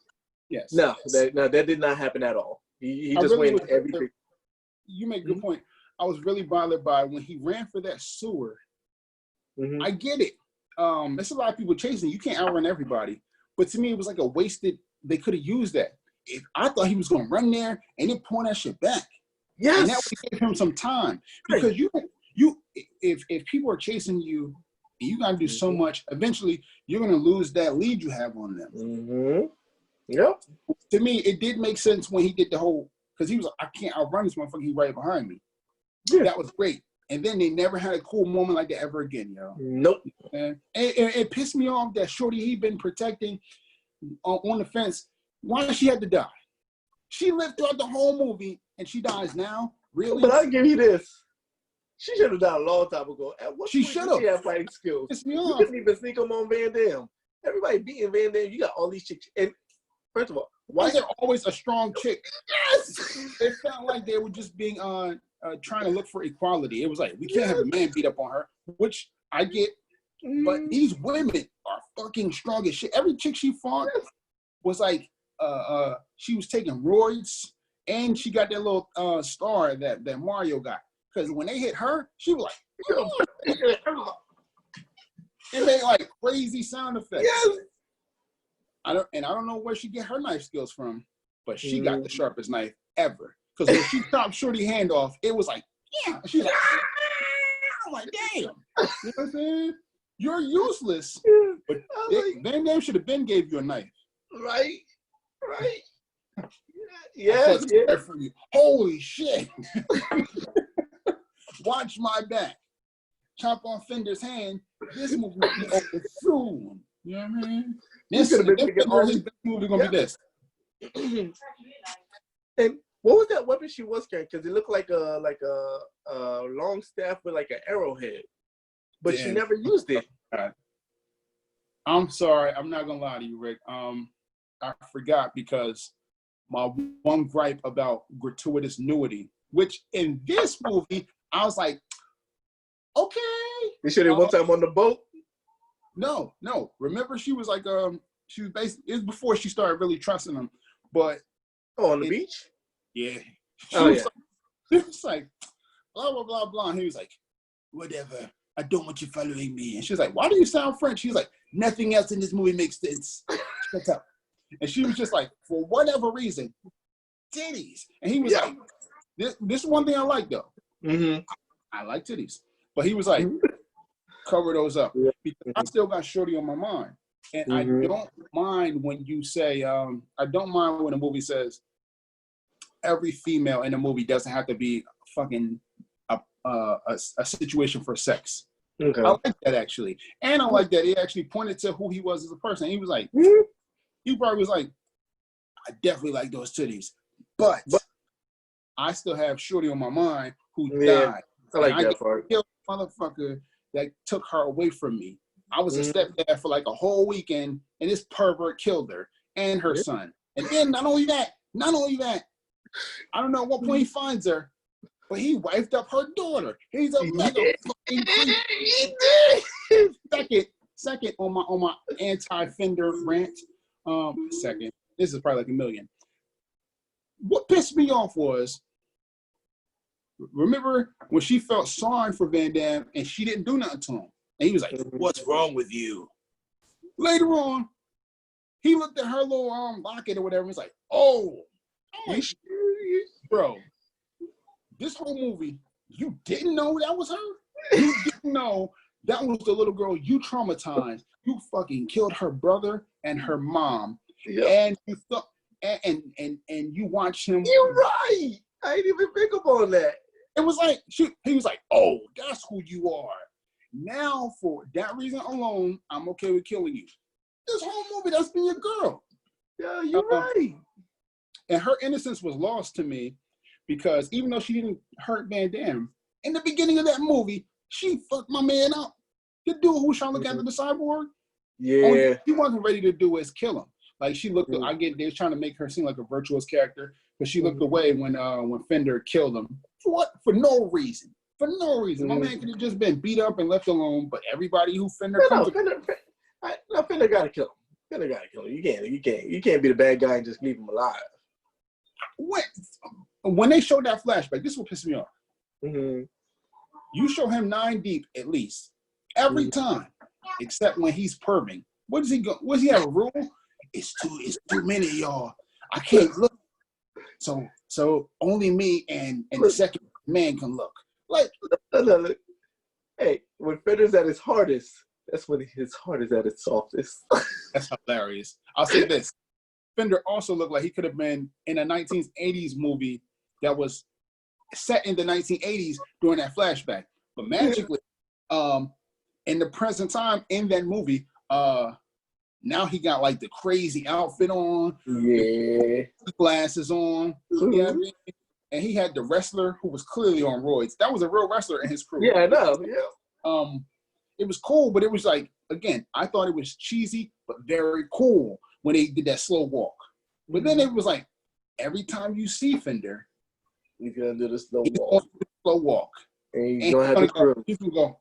No, that did not happen at all. He just really went everything. You make a good point. I was really bothered by when he ran for that sewer. I get it. there's a lot of people chasing. You can't outrun everybody. But to me, it was like a wasted. They could have used that. If I thought he was going to run there and then point that shit back. Yes. And that would give him some time because if people are chasing you, you got to do so much. Eventually, you're going to lose that lead you have on them. Mm-hmm. Yep. To me, it did make sense when he did the whole, because he was like, I can't outrun this motherfucker. He's right behind me. Yeah. That was great. And then they never had a cool moment like that ever again, yo. Nope. And it pissed me off that shorty he been protecting on the fence. Why she had to die? She lived throughout the whole movie and she dies now? Really? But I'll give you this. She should have died a long time ago. At what she point should did she have fighting skills? You couldn't even sneak them on Van Damme. Everybody beating Van Damme. You got all these chicks. And first of all, why is there always a strong chick? Yes! It felt like they were just being trying to look for equality. It was like, we can't have a man beat up on her, which I get. But these women are fucking strong as shit. Every chick she fought was like, she was taking roids, and she got that little star that Mario got. Because when they hit her, she was like, it made like crazy sound effects. Yes. I don't know where she get her knife skills from, but she got the sharpest knife ever. Because when she chopped Shorty hand off, it was like, yeah. She's like, I'm like, damn. You know what I'm saying? You're useless. But Van Damme should have been gave you a knife. Right. Yeah. For you. Holy shit. Watch my back. Chop off Fender's hand. This movie will be over soon. You know what I mean? This movie gonna be this. And what was that weapon she was carrying? Because it looked like a long staff with like an arrowhead, but she never used it. I'm sorry, I'm not gonna lie to you, Rick. I forgot because my one gripe about gratuitous nudity, which in this movie I was like, okay. You should have one time on the boat. No. Remember, she was like, she was basically, it was before she started really trusting him. But on the beach? Yeah. It was like, blah, blah, blah, blah. And he was like, whatever. I don't want you following me. And she was like, why do you sound French? She was like, nothing else in this movie makes sense. Shut up. And she was just like, for whatever reason, titties. And he was like, this is one thing I like, though. Mm-hmm. I like titties. But he was like, cover those up. Because I still got Shorty on my mind. And I don't mind when you say, I don't mind when a movie says every female in a movie doesn't have to be fucking a situation for sex. Okay. I like that, actually. And I like that he actually pointed to who he was as a person. He was like, he probably was like, I definitely like those titties. But I still have Shorty on my mind who died. I like that part. Killed a motherfucker that took her away from me. I was a stepdad for like a whole weekend, and this pervert killed her and her son. And then not only that, I don't know at what point he finds her, but he wifed up her daughter. He's a mega fucking creep. Second on my anti-Fender rant. Second. This is probably like a million. What pissed me off was, remember when she felt sorry for Van Damme and she didn't do nothing to him? And he was like, what's wrong with you? Later on, he looked at her little locket or whatever. He's like, bro, this whole movie, you didn't know that was her? You didn't know that was the little girl you traumatized. You fucking killed her brother and her mom. Yep. And you thought, and you watched him. You're right. I didn't even think about that. It was like, he was like, oh, that's who you are. Now, for that reason alone, I'm okay with killing you. This whole movie, that's been your girl. Yeah, you're right. And her innocence was lost to me because even though she didn't hurt Van Damme, in the beginning of that movie, she fucked my man up. The dude who was trying to look after the cyborg, yeah, he wasn't ready to do is kill him. Like she looked, they was trying to make her seem like a virtuous character, but she looked away when Fender killed him. For what? For no reason. For no reason. My man could have just been beat up and left alone. But everybody who Fender Fender gotta kill him. Fender gotta kill him. You can't be the bad guy and just leave him alive. When they showed that flashback, this will piss me off. You show him 9 deep at least every time. except when he's perving. What does he go? What does he have a rule? It's too many of y'all. I can't look. So only me and the second man can look. Like, hey, when Fender's at his hardest, that's when his heart is at its softest. That's hilarious. I'll say this. Fender also looked like he could have been in a 1980s movie that was set in the 1980s during that flashback. But magically, in the present time in that movie, now he got like the crazy outfit on, yeah, glasses on, you know what I mean? And he had the wrestler who was clearly on roids. That was a real wrestler in his crew. Yeah, I know. Yeah. It was cool, but it was like, again, I thought it was cheesy, but very cool when they did that slow walk. But then it was like, every time you see Fender, he's gonna do the slow walk. And he's gonna have the crew. He's gonna go.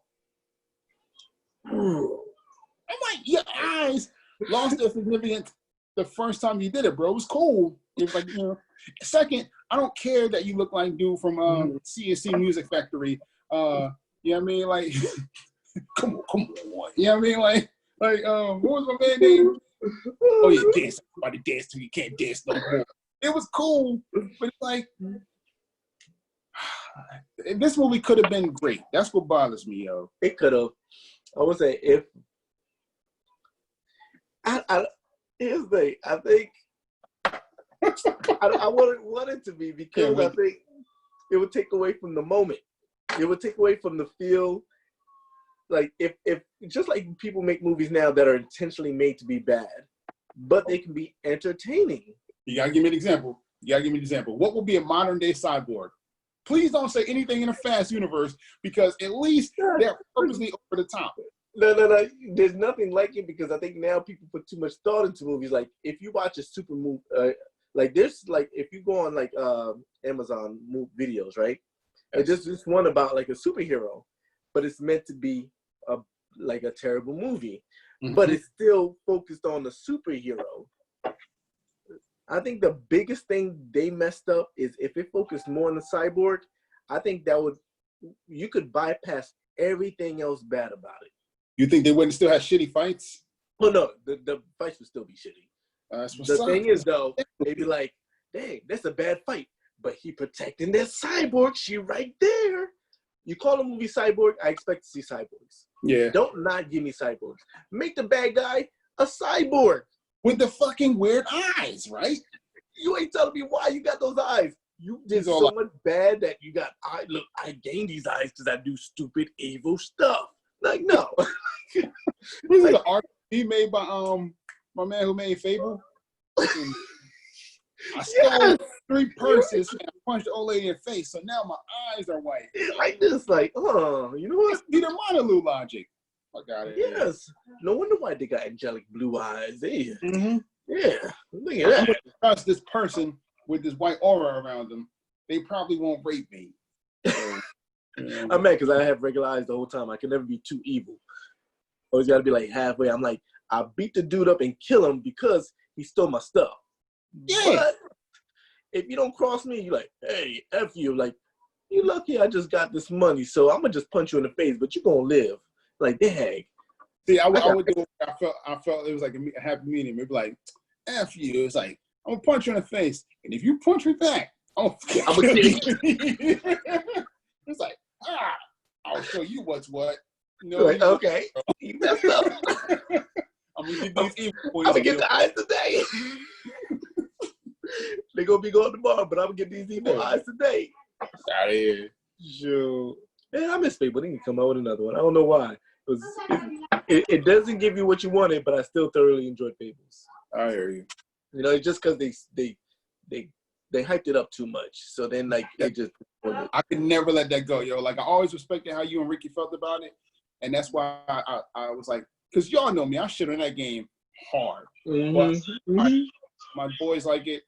I'm like, your eyes lost their significance the first time you did it, bro. It was cool. It was like, you know. Second, I don't care that you look like dude from CNC Music Factory. You know what I mean? Like, come on. You know what I mean? Like, what was my man name? Oh, you dance. Everybody dance till you can't dance no more. It was cool, but it's like, this movie could have been great. That's what bothers me, yo. It could have. I would say if here's the thing. I think I want it to be because I think it would take away from the moment. It would take away from the feel. Like if just like people make movies now that are intentionally made to be bad, but they can be entertaining. You gotta give me an example. What would be a modern day Cyborg? Please don't say anything in a Fast universe because at least they're purposely over the top. No. There's nothing like it because I think now people put too much thought into movies. Like if you watch a super movie, like there's like if you go on like Amazon videos, right? And just this one about like a superhero, but it's meant to be like a terrible movie, but it's still focused on the superhero. I think the biggest thing they messed up is if it focused more on the Cyborg, I think you could bypass everything else bad about it. You think they wouldn't still have shitty fights? Well, no, the fights would still be shitty. The thing is, though, they'd be like, dang, that's a bad fight, but he protecting that Cyborg, she right there. You call a movie Cyborg, I expect to see cyborgs. Yeah. Don't not give me cyborgs. Make the bad guy a cyborg. With the fucking weird eyes, right? You ain't telling me why you got those eyes. You did so much bad that you got eyes. Look, I gained these eyes because I do stupid, evil stuff. Like, no. This is an art he made by my man who made Fable. I stole 3 purses and I punched the old lady in the face, so now my eyes are white. Like this, like, you know what? That's Peter Montaloo logic. I got it. Yes. No wonder why they got angelic blue eyes. Yeah. Yeah. Look at I'm that. gonna trust this person with this white aura around them. They probably won't rape me. So, I'm mad because I have regular eyes the whole time. I can never be too evil. Always got to be like halfway. I'm like, I beat the dude up and kill him because he stole my stuff. Yeah. But if you don't cross me, you're like, hey, F you. Like, you lucky I just got this money, so I'm going to just punch you in the face, but you're going to live. Like, dang. See, I would do it. I felt it was like a happy medium. It'd be like, F you. It's like, I'm going to punch you in the face. And if you punch me back, I'm going to kill you. It's like, I'll show you what's what. You know, like, okay. You messed up. I'm going to get these evil boys. I'm going to get the eyes today. They're going to be going tomorrow, but I'm going to get these evil eyes today. Out of here. Sure. Yeah, I miss Fable. They can come out with another one. I don't know why. It doesn't give you what you wanted, but I still thoroughly enjoyed Fables. I hear you. You know, it's just because they hyped it up too much. So then, like, they just. I could never let that go, yo. Like, I always respected how you and Ricky felt about it, and that's why I was like, because y'all know me, I shit on that game hard. But my boys like it.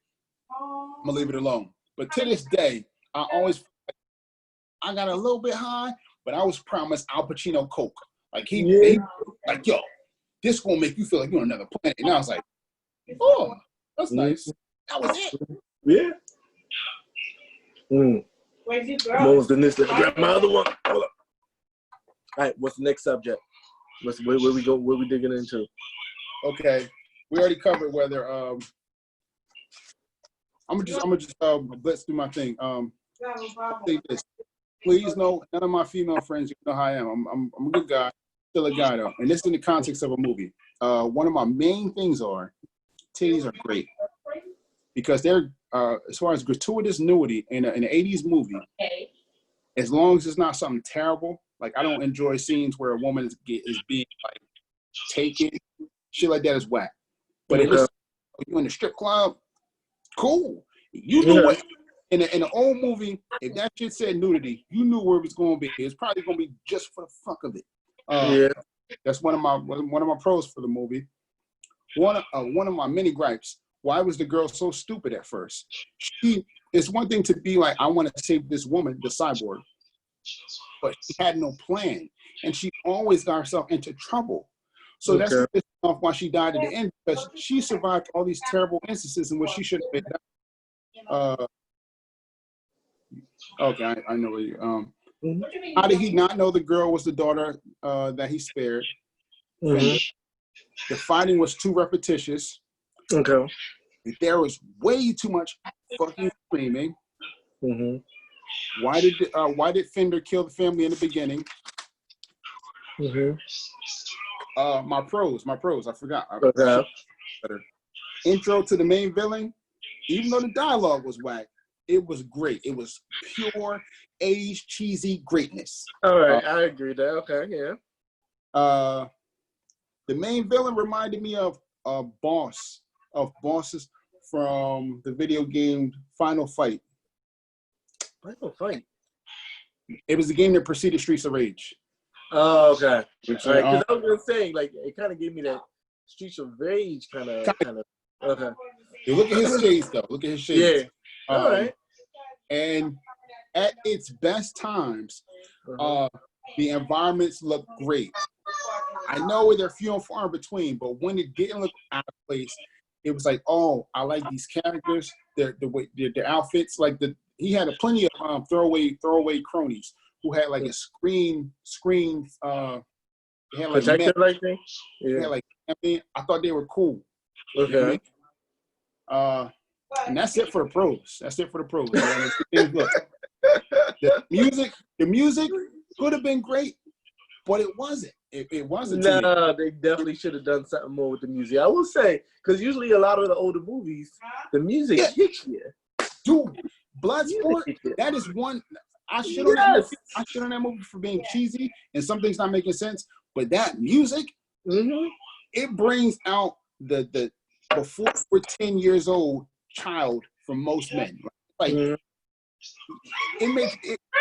I'm gonna leave it alone. But to this day, I got a little bit high, but I was promised Al Pacino Coke. Like they like, yo, this gonna make you feel like you're on another planet. And I was like, oh, that's nice. That was it. Yeah. Where's your girl? Grab my other one. Hold up. All right, what's the next subject? Where we go? Where we digging into? Okay, we already covered whether I'm gonna just blitz through my thing. I'll say this. Please know, none of my female friends, you know how I am. I'm a good guy, still a guy though. And this is in the context of a movie. One of my main things are titties are great because they're as far as gratuitous nudity in an 80s movie. As long as it's not something terrible, like I don't enjoy scenes where a woman is being like taken, shit like that is whack. But if it's you in the strip club, cool. You knew what in an old movie, if that shit said nudity, you knew where it was going to be. It's probably going to be just for the fuck of it. That's one of my pros for the movie. One of my many gripes. Why was the girl so stupid at first? It's one thing to be like, I want to save this woman, the cyborg, but she had no plan, and she always got herself into trouble. So that's why she died at the end, because she survived all these terrible instances in which she should have been. Okay, I know where you. How did he not know the girl was the daughter that he spared? The fighting was too repetitious. Okay. There was way too much fucking screaming. Why did Fender kill the family in the beginning? My pros. I forgot. Intro to the main villain. Even though the dialogue was whack, it was great. It was pure 80s cheesy greatness. All right, I agree with that. Okay, yeah. The main villain reminded me of bosses from the video game Final Fight. Final Fight. It was the game that preceded Streets of Rage. Oh, okay. All right, because I was gonna say, like, it kind of gave me that Streets of Rage kind of. Okay. Yeah, look at his shades, though. Look at his shades. Yeah. All right. And at its best times, the environments look great. I know they're few and far in between, but when it didn't look out of place, it was like, oh, I like these characters. Their outfits, like he had plenty of throwaway cronies who had like a screen. They had like protective like thing. Yeah. They had like, I thought they were cool. Okay. You know what I mean? And that's it for the pros. Look, the music could have been great, but it wasn't. It wasn't. No, they definitely should have done something more with the music. I will say, because usually a lot of the older movies, the music hits you. Dude, Bloodsport, that is one. I shit on that movie for being cheesy and some things not making sense. But that music, it brings out the before we're 10 years old child for most men. Like it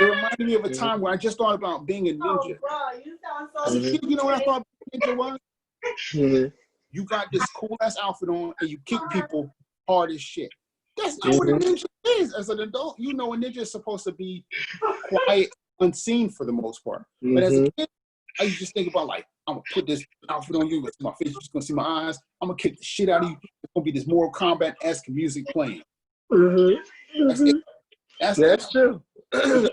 reminded me of a time where I just thought about being a ninja. As a kid, you know what I thought a ninja was? You got this cool ass outfit on and you kick people hard as shit. That's not what a ninja is. As an adult, you know a ninja is supposed to be quiet, unseen for the most part. But as a kid, I used to just think about like, I'm gonna put this outfit on you, you see my face, you're just gonna see my eyes, I'm gonna kick the shit out of you. It's gonna be this Mortal Kombat-esque music playing. That's it. That's true. The